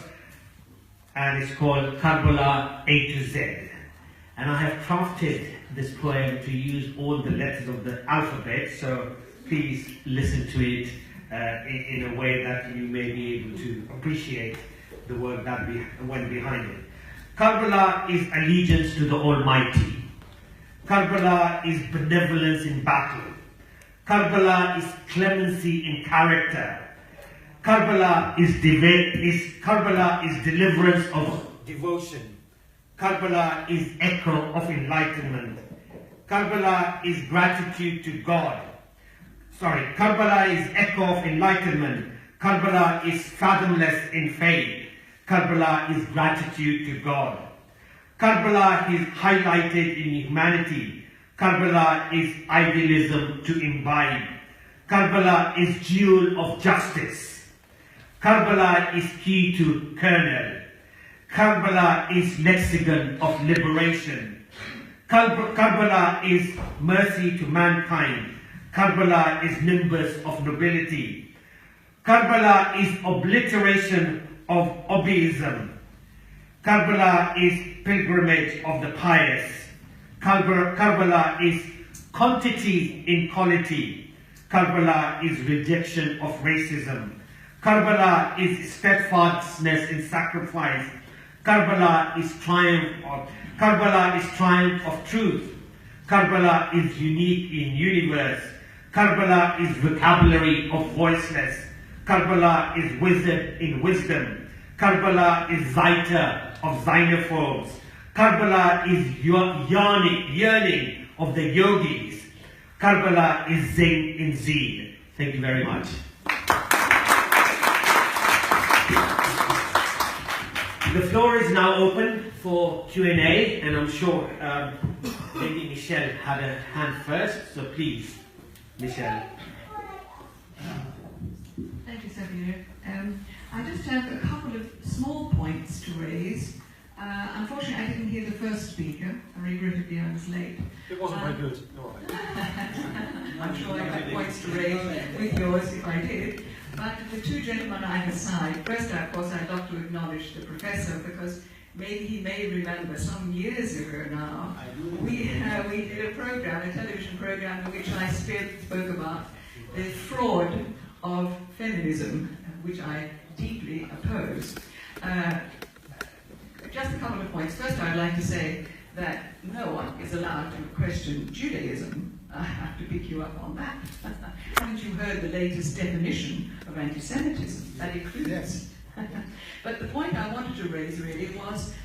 and it's called Karbala A to Z. And I have crafted this poem to use all the letters of the alphabet, so please listen to it in a way that you may be able to appreciate the work that went behind it. Karbala is allegiance to the Almighty. Karbala is benevolence in battle. Karbala is clemency in character. Karbala is deliverance of devotion. Karbala is echo of enlightenment. Karbala is gratitude to God. Karbala is echo of enlightenment. Karbala is fathomless in faith. Karbala is gratitude to God. Karbala is highlighted in humanity. Karbala is idealism to imbibe. Karbala is jewel of justice. Karbala is key to kernel. Karbala is lexicon of liberation. Karbala is mercy to mankind. Karbala is nimbus of nobility. Karbala is obliteration of obism. Karbala is pilgrimage of the pious. Karbala is quantity in quality. Karbala is rejection of racism. Karbala is steadfastness in sacrifice. Karbala is triumph of truth. Karbala is unique in universe. Karbala is vocabulary of voiceless. Karbala is wisdom in wisdom. Karbala is Zaita of xenophobes. Karbala is yearning of the yogis. Karbala is Zen in Zeen. Thank you very much. The floor is now open for Q&A, and I'm sure Lady Michelle had a hand first, so please, Michelle. Thank you, Saeed. I just have a couple of small points to raise. Unfortunately, I didn't hear the first speaker. Regrettably, I was late. It wasn't very good. No, I'm sure I have points to raise with yours if I did. But the two gentlemen either side, first, of course, I'd love to acknowledge the professor, because maybe he may remember some years ago now, we did a program, a television program, in which I spoke about the fraud of feminism, which I deeply oppose. Just a couple of points. First, I'd like to say that no one is allowed to question Judaism. I have to pick you up on that. Haven't you heard the latest definition of anti-Semitism? That includes. Yes. But the point I wanted to raise really was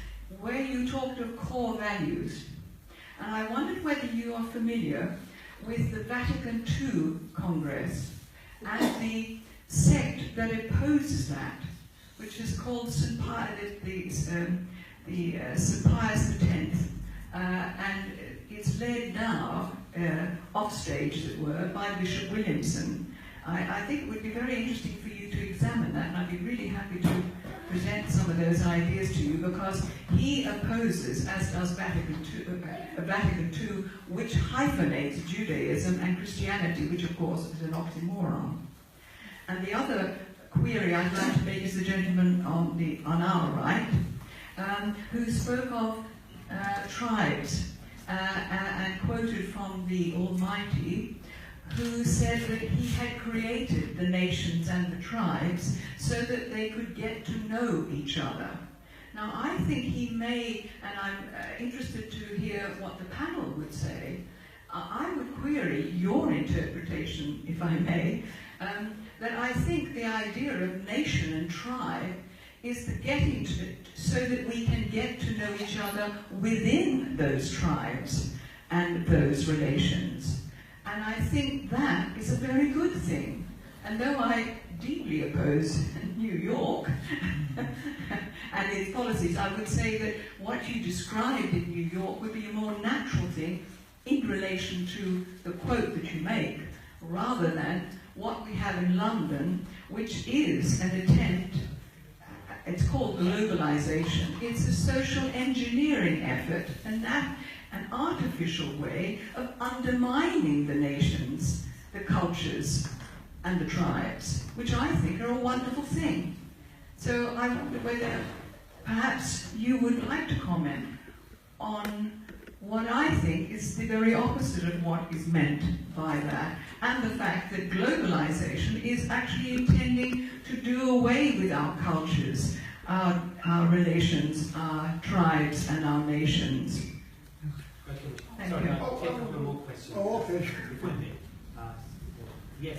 where you talked of core values. And I wondered whether you are familiar with the Vatican II Congress and the sect that opposes that, which is called St. Pius X, and it's led now off stage, as it were, by Bishop Williamson. I think it would be very interesting for you to examine that, and I'd be really happy to present some of those ideas to you, because he opposes, as does Vatican II, which hyphenates Judaism and Christianity, which of course is an oxymoron. And the other query I'd like to make is the gentleman on our right, who spoke of tribes and quoted from the Almighty, who said that he had created the nations and the tribes so that they could get to know each other. Now, I think he may, and I'm interested to hear what the panel would say, I would query your interpretation, if I may, that I think the idea of nation and tribe is the getting to it so that we can get to know each other within those tribes and those relations. And I think that is a very good thing. And though I deeply oppose New York and its policies, I would say that what you described in New York would be a more natural thing in relation to the quote that you make, rather than what we have in London, which is an attempt. It's called globalization. It's a social engineering effort, and that an artificial way of undermining the nations, the cultures, and the tribes, which I think are a wonderful thing. So I wonder whether perhaps you would like to comment on what I think is the very opposite of what is meant by that, and the fact that globalization is actually intending to do away with our cultures, our relations, our tribes, and our nations. Thank Sorry, you. I'll take one more question. Oh, okay. If I may. Yes.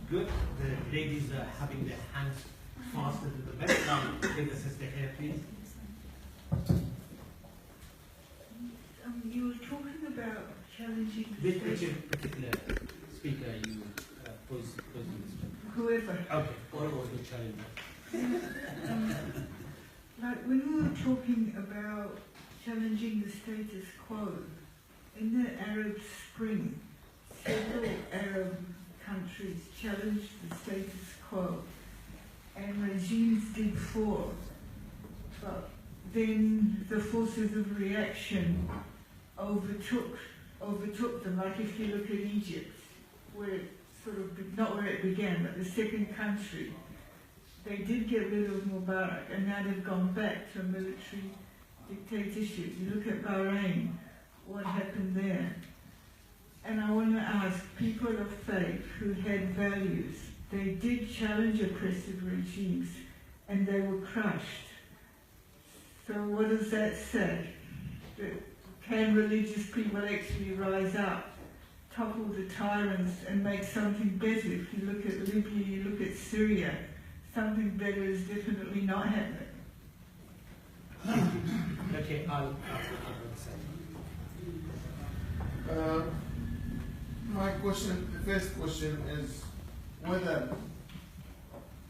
Good. The ladies are having their hands faster than the best. Now, take the sister here, please. You were talking about challenging Which particular speaker you posed this to? whoever. Okay. What was the challenge? Like when we were talking about challenging the status quo, in the Arab Spring, several Arab countries challenged the status quo, and regimes did fall. but then the forces of reaction overtook them. Like if you look at Egypt, where it sort of, not where it began, but the second country, they did get rid of Mubarak, and now they've gone back to a military dictatorship. You look at Bahrain, what happened there? And I want to ask, people of faith who had values, they did challenge oppressive regimes, and they were crushed. So what does that say? Can religious people actually rise up, topple the tyrants, and make something better? If you look at Libya, you look at Syria, something better is definitely not happening. Okay, I'll say. My question, the first question is whether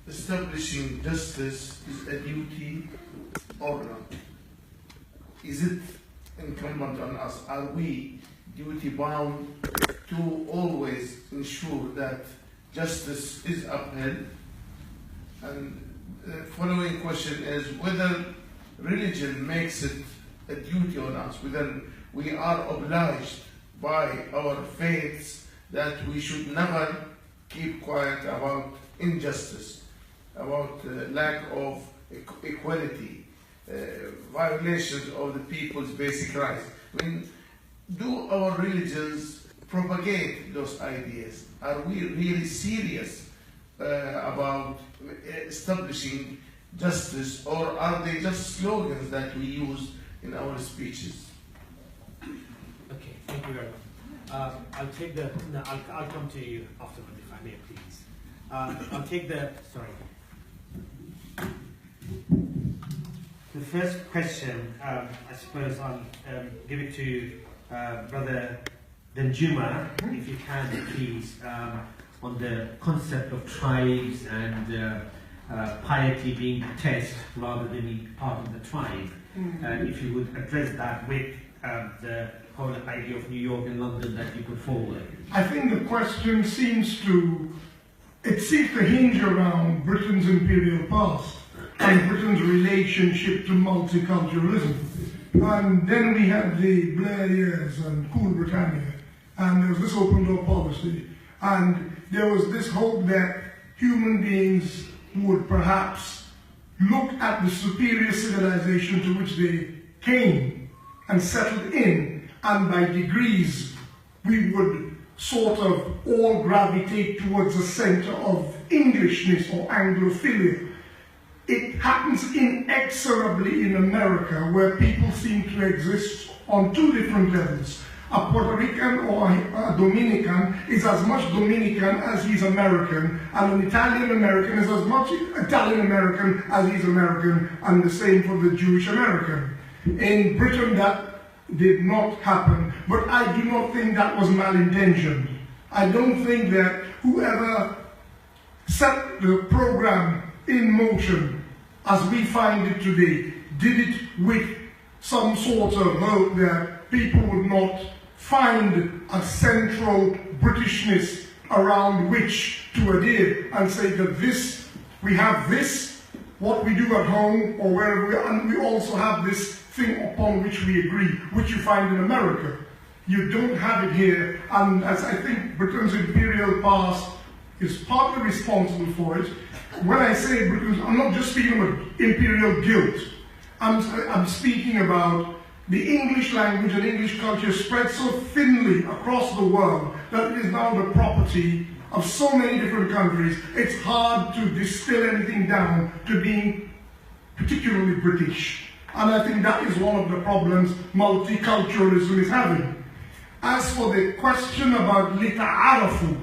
establishing justice is a duty or not. Is it incumbent on us? Are we duty bound to always ensure that justice is upheld? And the following question is whether religion makes it a duty on us, whether we are obliged by our faiths that we should never keep quiet about injustice, about lack of equality, violations of the people's basic rights. I mean, do our religions propagate those ideas? Are we really serious about establishing justice, or are they just slogans that we use in our speeches? Okay, thank you very much. I'll take the. No, I'll come to you afterward, if I may, please. I'll take the. Sorry. The first question, I suppose I'll give it to Brother Danjuma, if you can, please, on the concept of tribes and piety being a test rather than being part of the tribe. And if you would address that with the whole idea of New York and London that you put forward. I think the question seems to hinge around Britain's imperial past and Britain's relationship to multiculturalism. And then we had the Blair years and Cool Britannia, and there was this open door policy, and there was this hope that human beings would perhaps look at the superior civilization to which they came and settled in, and by degrees we would sort of all gravitate towards a center of Englishness or Anglophilia. It happens inexorably in America, where people seem to exist on two different levels. A Puerto Rican or a Dominican is as much Dominican as he's American, and an Italian American is as much Italian American as he's American, and the same for the Jewish American. In Britain that did not happen, but I do not think that was malintentioned. I don't think that whoever set the program in motion as we find it today did it with some sort of hope that people would not find a central Britishness around which to adhere and say that this, we have this, what we do at home or wherever we are, and we also have this thing upon which we agree, which you find in America. You don't have it here, and as I think Britain's imperial past is partly responsible for it. When I say Britain, I'm not just speaking about imperial guilt. I'm speaking about the English language and English culture spread so thinly across the world that it is now the property of so many different countries. It's hard to distill anything down to being particularly British. And I think that is one of the problems multiculturalism is having. As for the question about lita'arafu,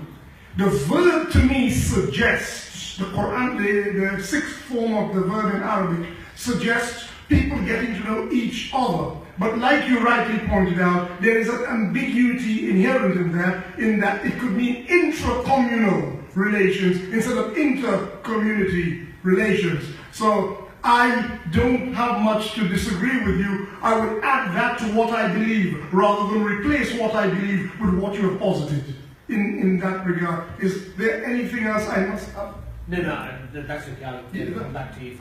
the verb to me suggests, the Quran, the sixth form of the verb in Arabic, suggests people getting to know each other. But like you rightly pointed out, there is an ambiguity inherent in that it could mean intra-communal relations instead of inter-community relations. So I don't have much to disagree with you. I would add that to what I believe rather than replace what I believe with what you have posited in that regard. Is there anything else I must have? No, that's okay. I'll come back to you if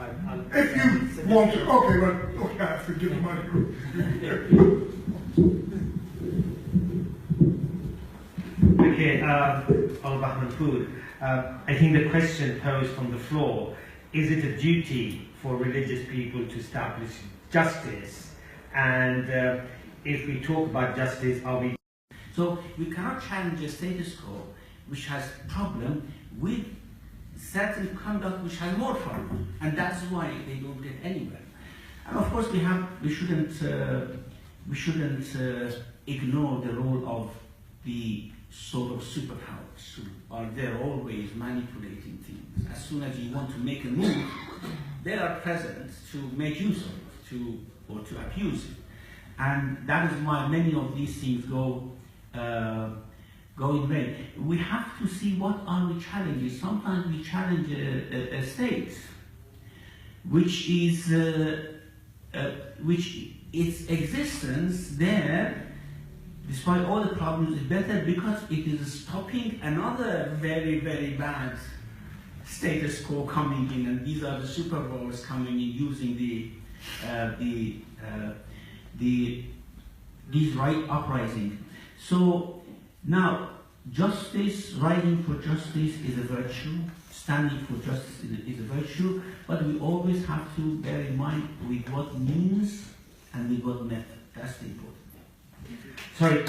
If you want to, okay, well, okay, I have to give the microphone. Okay, on Bahmanpour, I think the question posed from the floor, is it a duty for religious people to establish justice? And if we talk about justice, are we... So we cannot challenge a status quo which has problem with certain conduct which has more problem, and that's why they don't get anywhere. And of course we shouldn't ignore the role of the sort of superpowers who are there always manipulating things. As soon as you want to make a move, they are present to make use of it, or to abuse it. And that is why many of these things go in vain. We have to see what are the challenges. Sometimes we challenge a state which is which its existence there, despite all the problems, is better because it is stopping another very, very bad status quo coming in, and these are the superpowers coming in using these right uprising. So now, justice, writing for justice is a virtue, standing for justice is a virtue, but we always have to bear in mind with what means and with what method. That's the important thing. Sorry,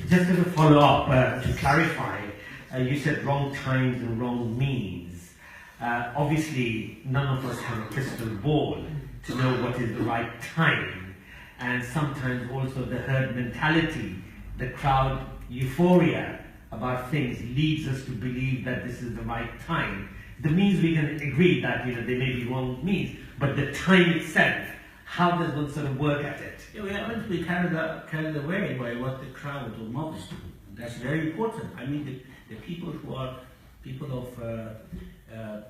just as a follow-up, to clarify, you said wrong times and wrong means. Obviously, none of us have a crystal ball to know what is the right time, and sometimes also the herd mentality, the crowd euphoria about things leads us to believe that this is the right time. The means, we can agree that there may be wrong means, but the time itself, how does one sort of work at it? Yeah, we aren't to be carried away by what the crowd or mobs do. That's very important. I mean, the people who are people of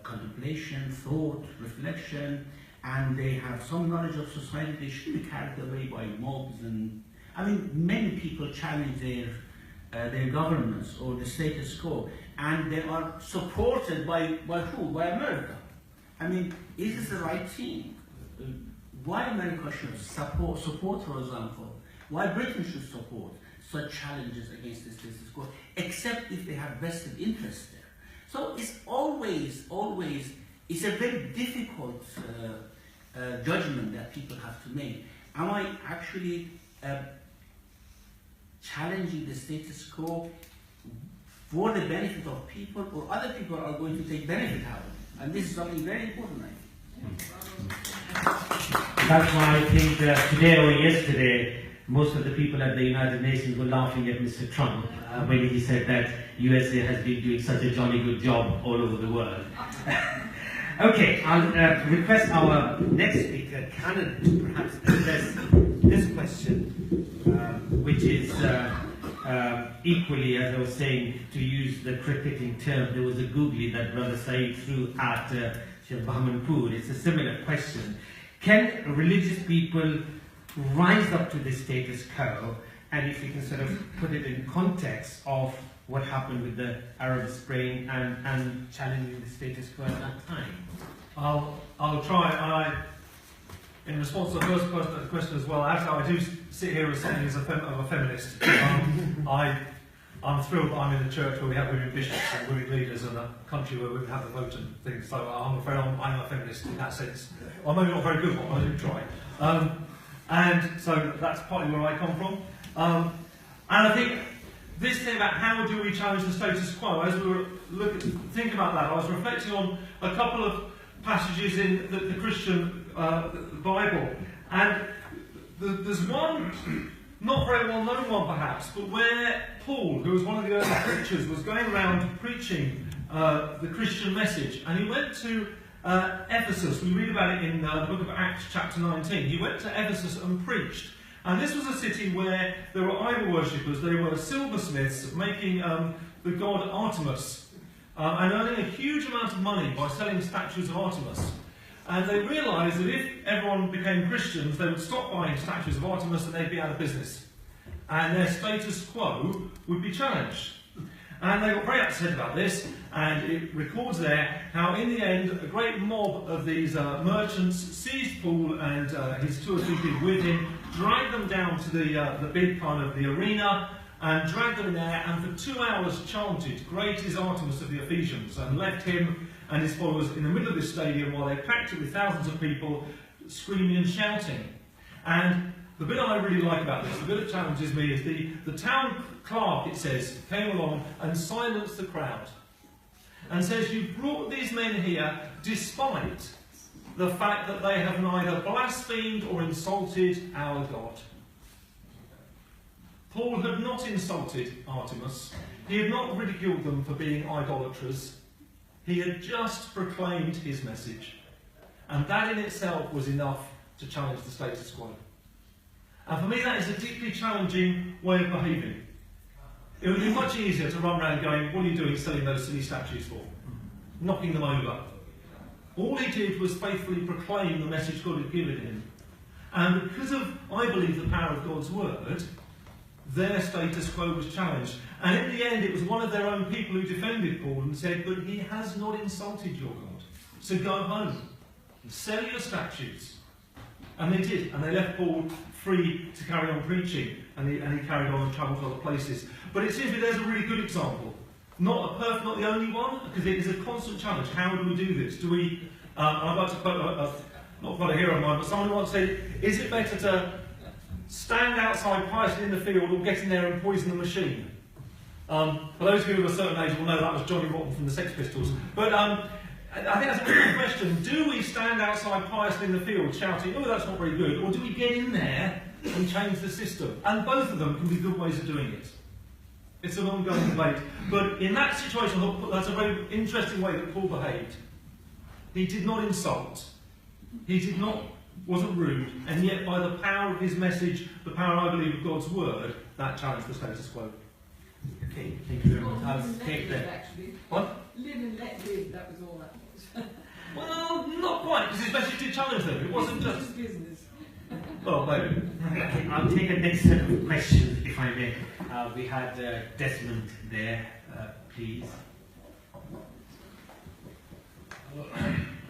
contemplation, thought, reflection, and they have some knowledge of society, they should be carried away by mobs. And I mean, many people challenge their governments or the status quo, and they are supported by who? By America. I mean, is this the right team? Why America should support, for example, why Britain should support such challenges against the status quo, except if they have vested interest there. So it's always, it's a very difficult judgment that people have to make. Am I actually challenging the status quo for the benefit of people, or other people are going to take benefit out of it? And this is something very important, I think. That's why I think today or yesterday, most of the people at the United Nations were laughing at Mr. Trump when he said that USA has been doing such a jolly good job all over the world. Okay, I'll request our next speaker, Cannon, to perhaps address this question, which is equally, as I was saying, to use the cricketing term, there was a googly that Brother Saeed threw at Sheikh Bahmanpour. It's a similar question. Can religious people rise up to the status quo, and if you can sort of put it in context of what happened with the Arab Spring and challenging the status quo at that time? I'll try. In response to the first question as well, actually I do sit here as something as a feminist. I'm thrilled that I'm in a church where we have women bishops and women leaders, and a country where we have the vote and things. So I'm afraid I'm a feminist in that sense. Well, maybe not a very good one, but I do try. And so that's partly where I come from. And I think this thing about how do we challenge the status quo, as we were thinking about that, I was reflecting on a couple of passages in the Christian Bible. And there's one, not very well known one perhaps, but where Paul, who was one of the early preachers, was going around preaching the Christian message, and he went to Ephesus. We read about it in the book of Acts chapter 19. He went to Ephesus and preached. And this was a city where there were idol worshippers. They were silversmiths making the god Artemis and earning a huge amount of money by selling statues of Artemis. And they realised that if everyone became Christians, they would stop buying statues of Artemis and they'd be out of business. And their status quo would be challenged. And they got very upset about this, and it records there how in the end a great mob of these merchants seized Paul and his 2 or 3 people with him, dragged them down to the big kind of the arena, and dragged them in there, and for 2 hours chanted, "Great is Artemis of the Ephesians," and left him and his followers in the middle of this stadium while they packed it with thousands of people screaming and shouting. And the bit I really like about this, the bit that challenges me, is the town clerk, it says, came along and silenced the crowd and says, "You brought these men here despite the fact that they have neither blasphemed or insulted our God." Paul had not insulted Artemis. He had not ridiculed them for being idolaters. He had just proclaimed his message. And that in itself was enough to challenge the status quo. And for me, that is a deeply challenging way of behaving. It would be much easier to run around going, "What are you doing selling those silly statues for?" Knocking them over. All he did was faithfully proclaim the message God had given him. And because of, I believe, the power of God's word, their status quo was challenged. And in the end, it was one of their own people who defended Paul and said, "But he has not insulted your God. So go home and sell your statues." And they did, and they left Paul free to carry on preaching, and he carried on and travelled to other places. But it seems to me there's a really good example. Not the only one, because it is a constant challenge. How do we do this? Do we, I'd like to quote, not quite a hero of mine, but someone once said, "Is it better to stand outside piously in the field or get in there and poison the machine?" For those of you of a certain age will know that was Johnny Rotten from the Sex Pistols. But I think that's a good question. Do we stand outside piously in the field shouting, "Oh, that's not very good," or do we get in there and change the system? And both of them can be good ways of doing it. It's an ongoing debate. But in that situation, I thought that's a very interesting way that Paul behaved. He did not insult. He wasn't rude. And yet, by the power of his message, the power, I believe, of God's word, that challenged the status quo. Okay, thank you very much. I'll take that. Actually. What? Live and let live, that was all that was. Well, not quite, because his message did challenge them. It wasn't just... business. Well, maybe. Okay, I'll take a next set of questions, if I may. We had Desmond there, please.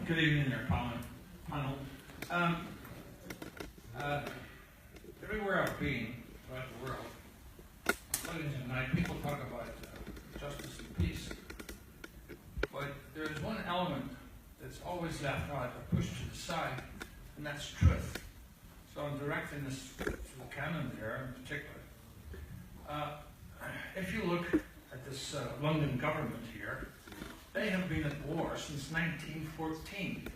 Good evening, there, panel. Everywhere I've been throughout the world, including tonight, people talk about justice and peace. But there's one element that's always left out or pushed to the side, and that's truth. So I'm directing this to the canon there in particular. If you look at this London government here, they have been at war since 1914.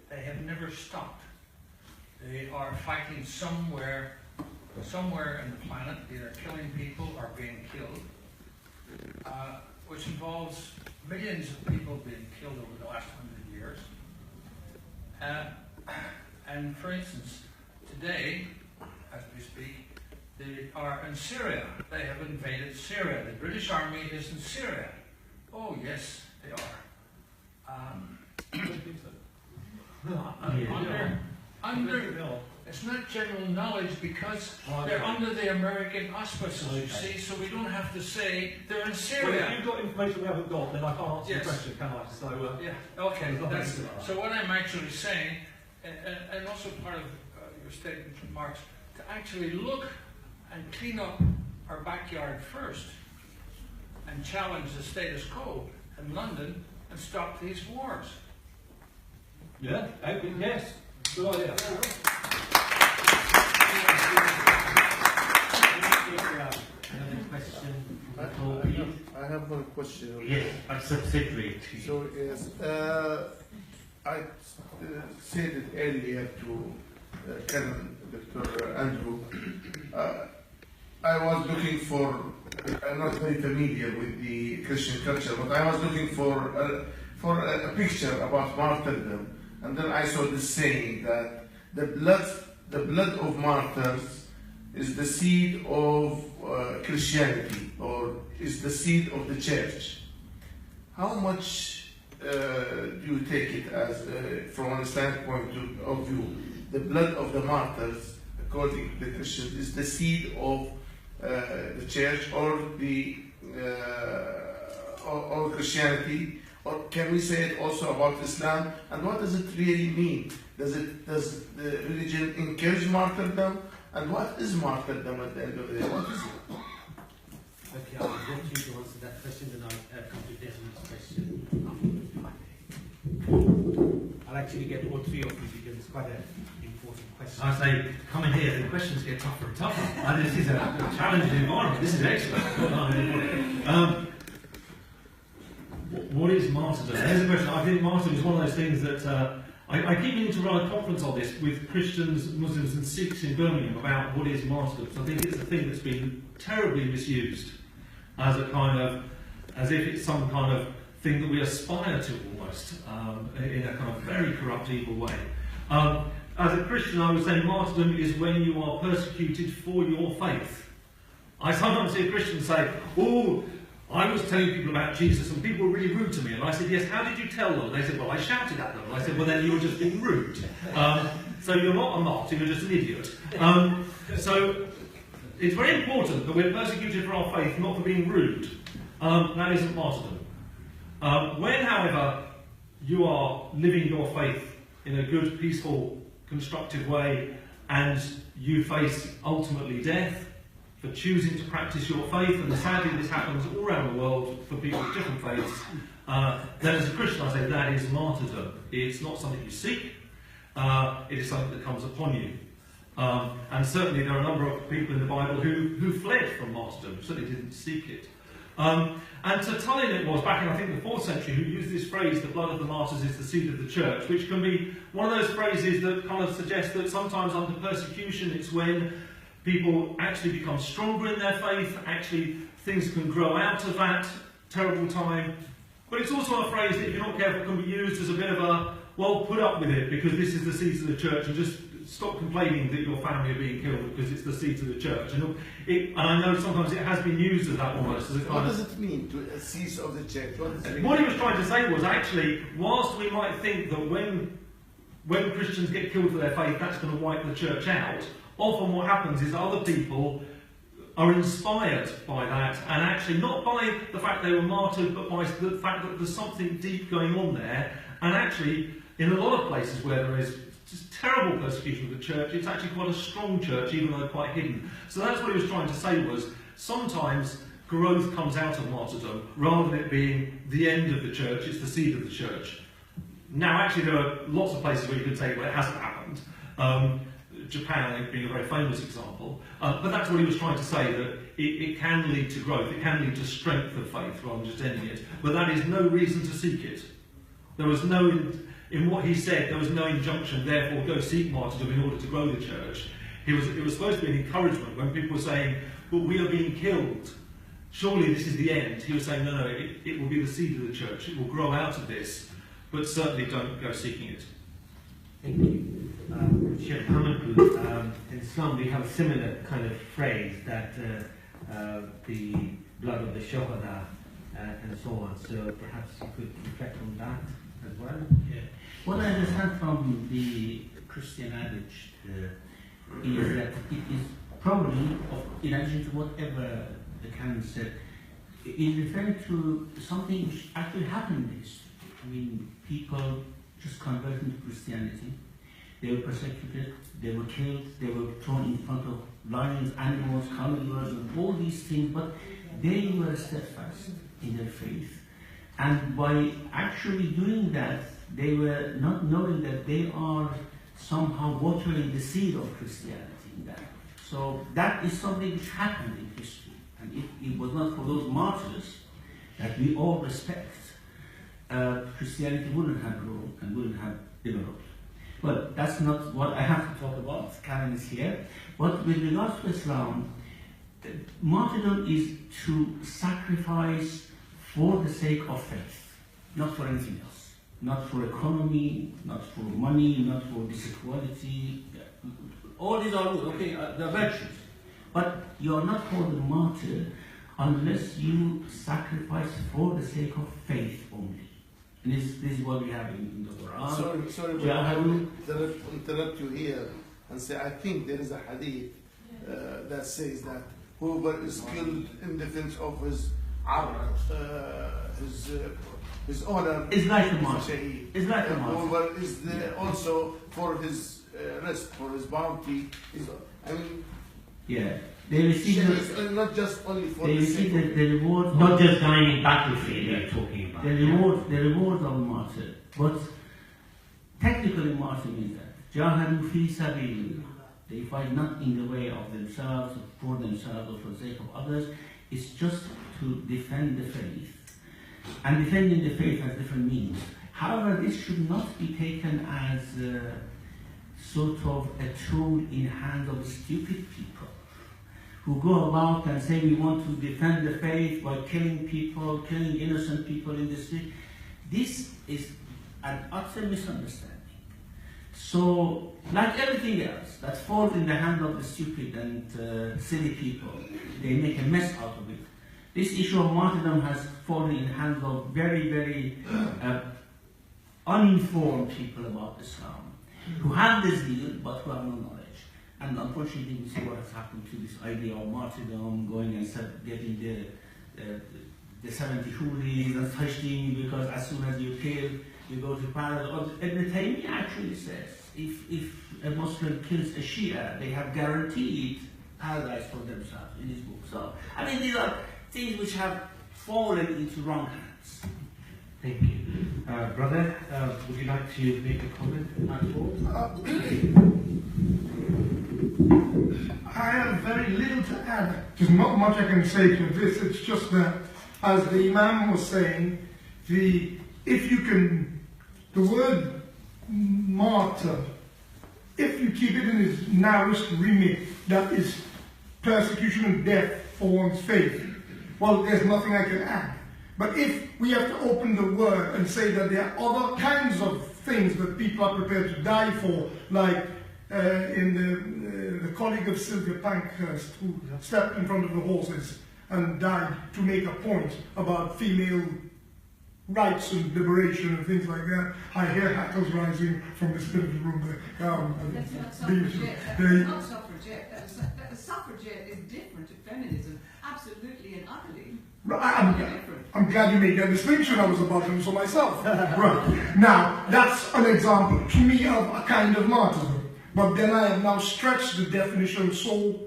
They have never stopped. They are fighting somewhere in the planet, either killing people or being killed, which involves millions of people being killed over the last 100 years. And for instance, today, as we speak, they are in Syria. They have invaded Syria. The British Army is in Syria. Oh yes, they are. It's not general knowledge because they're under the American auspices, you see, so we don't have to say they're in Syria. Well, if you've got information we haven't got, then I can't answer the question, can I? So, yeah, okay. So what I'm actually saying, and also part of your statement remarks, to actually look and clean up our backyard first and challenge the status quo in London and stop these wars. Yeah, yes, good idea. Another question? I have one question. Yes, a subsidiary. So yes, I said it earlier to Canon Dr. Andrew. I was looking for. I'm not very familiar with the Christian culture, but I was looking for a picture about martyrdom, and then I saw this saying that the blood of martyrs is the seed of Christianity, or is the seed of the church. How much do you take it as, from a standpoint of view, the blood of the martyrs, according to the Christians, is the seed of the church, or the or Christianity, or can we say it also about Islam? And what does it really mean? Does the religion encourage martyrdom? And what is martyrdom at the end of the day? What is it? Okay, I'll get you to answer that question, then I'll come to Desmond's question. I'll actually get all three of you because it's quite an important question. I say, come in here, the questions get tougher and tougher. And this is a challenging environment. This is excellent. What is martyrdom? There's a question. I think martyrdom is one of those things that I keep meaning to run a conference on this with Christians, Muslims and Sikhs in Birmingham about what is martyrdom. So I think it's a thing that's been terribly misused as a kind of, as if it's some kind of thing that we aspire to almost, in a kind of very corrupt, evil way. As a Christian, I would say martyrdom is when you are persecuted for your faith. I sometimes see a Christian say, oh, I was telling people about Jesus and people were really rude to me. And I said, yes, how did you tell them? And they said, well, I shouted at them. And I said, well, then you were just being rude. So you're not a martyr, you're just an idiot. So it's very important that we're persecuted for our faith, not for being rude. That isn't martyrdom. When, however, you are living your faith in a good, peaceful, constructive way, and you face ultimately death for choosing to practice your faith, and sadly this happens all around the world for people with different faiths, then as a Christian I say that is martyrdom. It's not something you seek, it is something that comes upon you. And certainly there are a number of people in the Bible who fled from martyrdom, certainly didn't seek it. And Tertullian it was, back in I think the 4th century, who used this phrase, the blood of the martyrs is the seed of the church, which can be one of those phrases that kind of suggests that sometimes under persecution it's when people actually become stronger in their faith, actually things can grow out of that terrible time. But it's also a phrase that if you're not careful can be used as a bit of a, well, put up with it because this is the seeds of the church, and just stop complaining that your family are being killed because it's the seeds of the church. And I know sometimes it has been used as that almost. As a kind what does it mean, to a seeds of the church? What he was trying to say was actually, whilst we might think that when Christians get killed for their faith, that's going to wipe the church out, often what happens is other people are inspired by that, and actually not by the fact they were martyred, but by the fact that there's something deep going on there. And actually, in a lot of places where there is just terrible persecution of the church, it's actually quite a strong church, even though quite hidden. So that's what he was trying to say, was sometimes growth comes out of martyrdom, rather than it being the end of the church, it's the seed of the church. Now actually there are lots of places where you can say, well, it hasn't happened. Japan being a very famous example, but that's what he was trying to say, that it can lead to growth, it can lead to strength of faith rather than just ending it, but that is no reason to seek it. There was no, in what he said, there was no injunction, therefore go seek martyrdom in order to grow the church. It was supposed to be an encouragement when people were saying, well, we are being killed, surely this is the end. He was saying, no, it will be the seed of the church, it will grow out of this, but certainly don't go seeking it. Thank you. Sheikh Bahmanpour, in Islam we have a similar kind of phrase that the blood of the shuhada and so on. So perhaps you could reflect on that as well. Yeah. What I understand from the Christian adage is that it is probably, in addition to whatever the canon said, it is referring to something which actually happened in history. I mean, people just converted into Christianity. They were persecuted, they were killed, they were thrown in front of lions, animals, carnivores, and all these things, but they were steadfast in their faith. And by actually doing that, they were not knowing that they are somehow watering the seed of Christianity in that. So that is something which happened in history. And if it was not for those martyrs that we all respect, Christianity wouldn't have grown and wouldn't have developed. Well, that's not what I have to talk about. Karen is here. But with regards to Islam, martyrdom is to sacrifice for the sake of faith, not for anything else. Not for economy, not for money, not for disequality. All these are good, okay, they're virtues. But you are not called a martyr unless you sacrifice for the sake of faith only. And this is what we have in the Quran. Sorry, but I will interrupt you here and say, I think there is a hadith that says that whoever is killed in defense of his his honor. It's like a is martyr. Shaheed. It's like a martyr. Well, also for his rest, for his bounty. I mean, Yeah. They receive not just only for they the receive sake the reward. Not just dying in battlefield we're talking about. The reward of a martyr. But technically martyr means that Jahadu fi sabilillah. They fight not in the way of themselves, for themselves, or for the sake of others. It's just to defend the faith. And defending the faith has different meanings. However, this should not be taken as sort of a tool in hands of stupid people who go about and say we want to defend the faith by killing people, killing innocent people in the street. This is an utter misunderstanding. So, like everything else that falls in the hand of the stupid and silly people, they make a mess out of it. This issue of martyrdom has fallen in the hands of very, very uninformed people about Islam, who have the zeal but who have no knowledge. And unfortunately, we see what has happened to this idea of martyrdom, going and getting the 70 huris and Hashdim, because as soon as you kill, you go to paradise. Ibn Taymiyyah actually says, if a Muslim kills a Shia, they have guaranteed paradise for themselves in his book. So, I mean, these are things which have fallen into wrong hands. Thank you. Brother, would you like to make a comment at all? I have very little to add. There's not much I can say to this. It's just that, as the Imam was saying, the word martyr, if you keep it in its narrowest remit, that is persecution and death for one's faith, well, there's nothing I can add. But if we have to open the word and say that there are other kinds of things that people are prepared to die for, like in the colleague of Sylvia Pankhurst, who stepped in front of the horses and died to make a point about female rights and liberation and things like that. I hear hackles rising from the split of the room there. That's not suffragette. That's not suffragette. Suffragette is different to feminism, absolutely and utterly. I'm glad you made that distinction. I was about to do so myself. Right. Now, that's an example to me of a kind of martyrdom. But then I have now stretched the definition so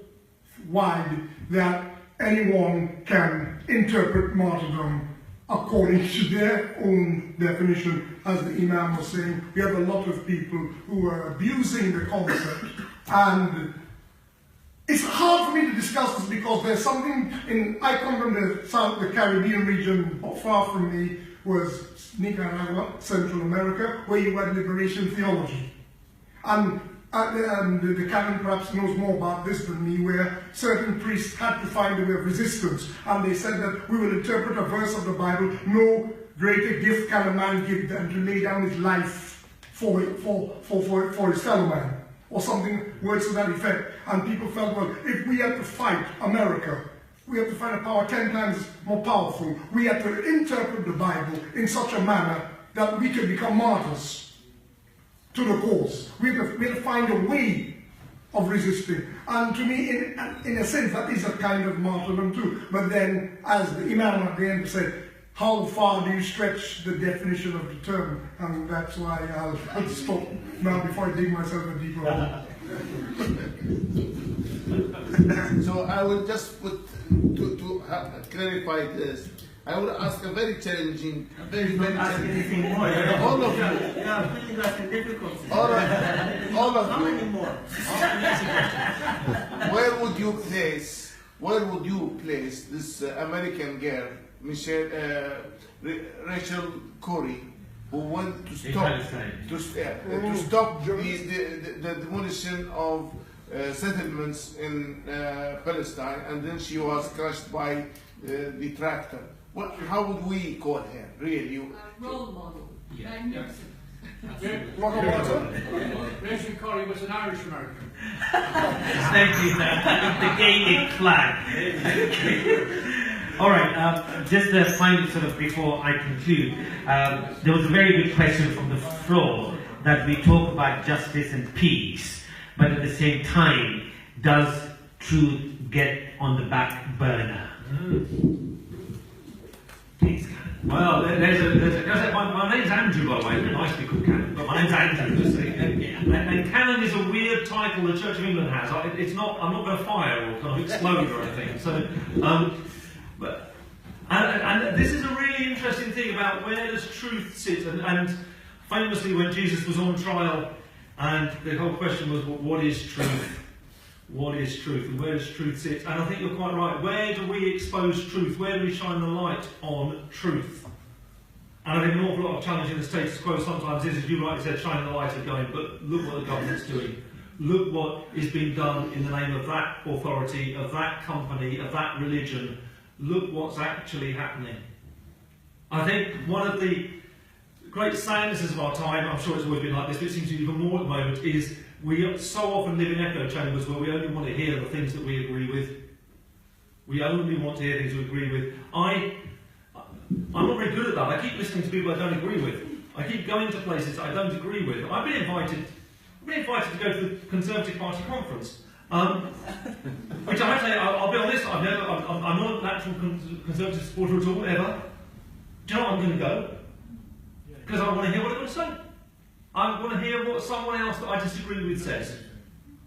wide that anyone can interpret martyrdom according to their own definition. As the Imam was saying, we have a lot of people who are abusing the concept, and it's hard for me to discuss this because there's something I come from the Caribbean region. Far from me was Nicaragua, Central America, where you had liberation theology. And the canon perhaps knows more about this than me, where certain priests had to find a way of resistance, and they said that we will interpret a verse of the Bible, no greater gift can a man give than to lay down his life for his fellow man, or something, words to that effect. And people felt, well, if we had to fight America, we have to find a power 10 times more powerful, we had to interpret the Bible in such a manner that we could become martyrs to the cause. We have to find a way of resisting. And to me, in a sense, that is a kind of martyrdom too. But then, as the Imam at the end said, how far do you stretch the definition of the term? And that's why I'll stop now before I dig myself a deeper hole. So I will just put, to clarify this, I will ask a very challenging, very challenging. All of you. All of you. Where would you place this American girl, Rachel Corrie, who went to stop the demolition of settlements in Palestine, and then she was crushed by the tractor? How would we call her, really? Role model. Magnificent. Rachel Corrie was an Irish American. Thank you, the gaming flag. All right, just the final sort of before I conclude, there was a very good question from the floor that we talk about justice and peace, but at the same time, does truth get on the back burner? Well, my name's Andrew, by the way. It's nice to be called Canon, but my name's Andrew. Just saying. And Canon is a weird title the Church of England has. It's not. I'm not going to fire or kind of explode or anything. So, and this is a really interesting thing about where does truth sit. And famously, when Jesus was on trial, and the whole question was, well, what is truth? What is truth, and where does truth sit? And I think you're quite right. Where do we expose truth? Where do we shine the light on truth? And I think an awful lot of challenging the status quo sometimes is, as you rightly said, shining the light of going, but look what the government's doing. Look what is being done in the name of that authority, of that company, of that religion. Look what's actually happening. I think one of the great sadnesses of our time, I'm sure it's always been like this, but it seems to be even more at the moment, is we so often live in echo chambers where we only want to hear the things that we agree with. We only want to hear things we agree with. I'm not very good at that. I keep listening to people I don't agree with. I keep going to places I don't agree with. I've been invited to go to the Conservative Party conference, which I have to say, I'll be honest, I'm not an actual Conservative supporter at all, ever. Do you know what, I'm going to go? Because I want to hear what they're going to say. I want to hear what someone else that I disagree with says.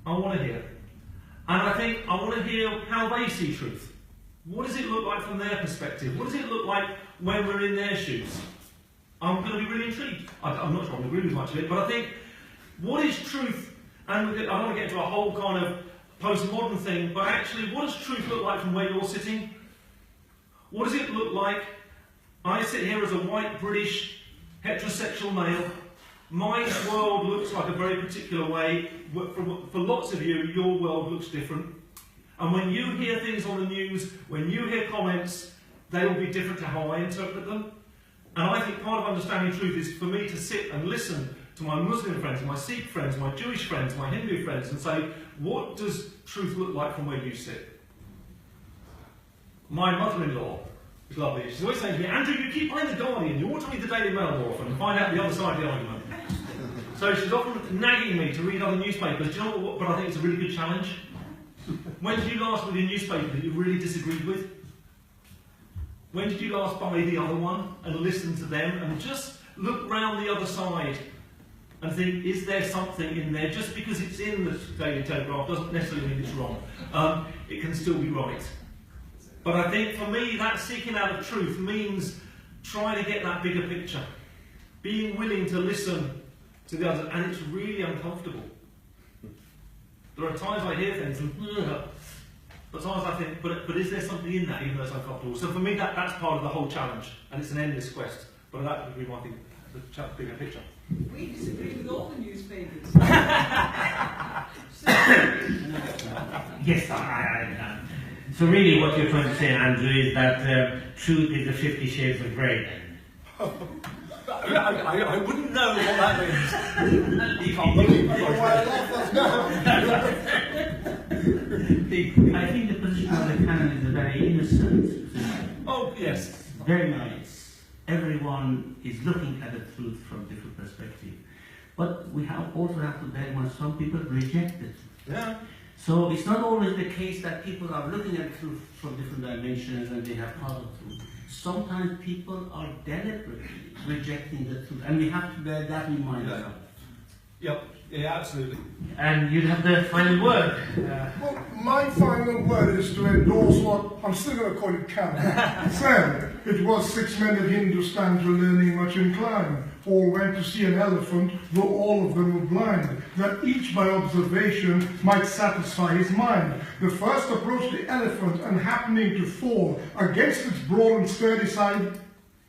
I want to hear. And I think I want to hear how they see truth. What does it look like from their perspective? What does it look like when we're in their shoes? I'm going to be really intrigued. I'm not sure I agree with much of it, but I think, what is truth? And I don't want to get into a whole kind of postmodern thing, but actually, what does truth look like from where you're sitting? What does it look like? I sit here as a white British heterosexual male. My world looks like a very particular way. For lots of you, your world looks different. And when you hear things on the news, when you hear comments, they will be different to how I interpret them. And I think part of understanding truth is for me to sit and listen to my Muslim friends, my Sikh friends, my Jewish friends, my Hindu friends, and say, what does truth look like from where you sit? My mother-in-law is lovely. She's always saying to me, Andrew, you keep buying the Guardian, you ought to read the Daily Mail more often and find out the other side of the argument. So she's often nagging me to read other newspapers. Do you know what? But I think it's a really good challenge. When did you last read a newspaper that you really disagreed with? When did you last buy the other one and listen to them and just look round the other side and think, is there something in there? Just because it's in the Daily Telegraph doesn't necessarily mean it's wrong. It can still be right. But I think for me, that seeking out of truth means trying to get that bigger picture. Being willing to listen to the others, and it's really uncomfortable. There are times I hear things and but sometimes I think, but is there something in that, even though it's uncomfortable? So for me, that's part of the whole challenge, and it's an endless quest. But that would be my thing, the bigger picture. We disagree with all the newspapers. Yes, I so really what you're trying to say, Andrew, is that truth is the 50 Shades of Grey. I wouldn't know what that means. You can't believe I think the position of the canon is a very innocent position. Oh, yes. Very nice. Everyone is looking at the truth from different perspectives. But we also have to bear in mind some people reject it. Yeah. So it's not always the case that people are looking at truth from different dimensions and they have part of truth. Sometimes people are deliberately rejecting the truth, and we have to bear that in mind. Yep. Yeah, absolutely. And you'd have the final word. Well, my final word is to endorse what, I'm still going to call it canon, said. It was 6 men of Hindustan to learning much inclined. All went to see an elephant, though all of them were blind, that each by observation might satisfy his mind. The first approached the elephant, and happening to fall against its broad and sturdy side,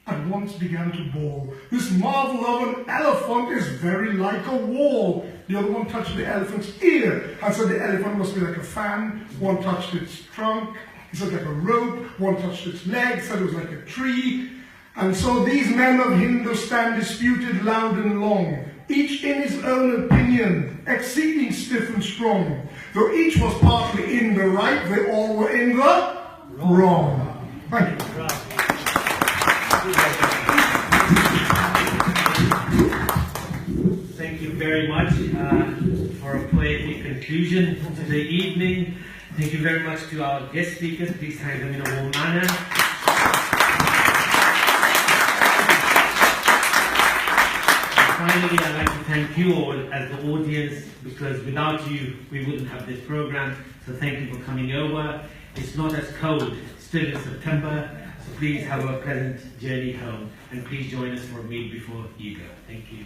at once began to bawl. This marvel of an elephant is very like a wall. The other one touched the elephant's ear, and said the elephant must be like a fan. One touched its trunk, he said like a rope. One touched its leg, said it was like a tree. And so these men of Hindustan disputed loud and long, each in his own opinion, exceeding stiff and strong. Though each was partly in the right, they all were in the wrong. Thank you. Thank you very much for a poetic conclusion to the evening. Thank you very much to our guest speakers. Please thank them in a warm manner. finally, I'd like to thank you all as the audience, because without you, we wouldn't have this program. So thank you for coming over. It's not as cold still in September, so please have a pleasant journey home, and please join us for a meal before you go. Thank you.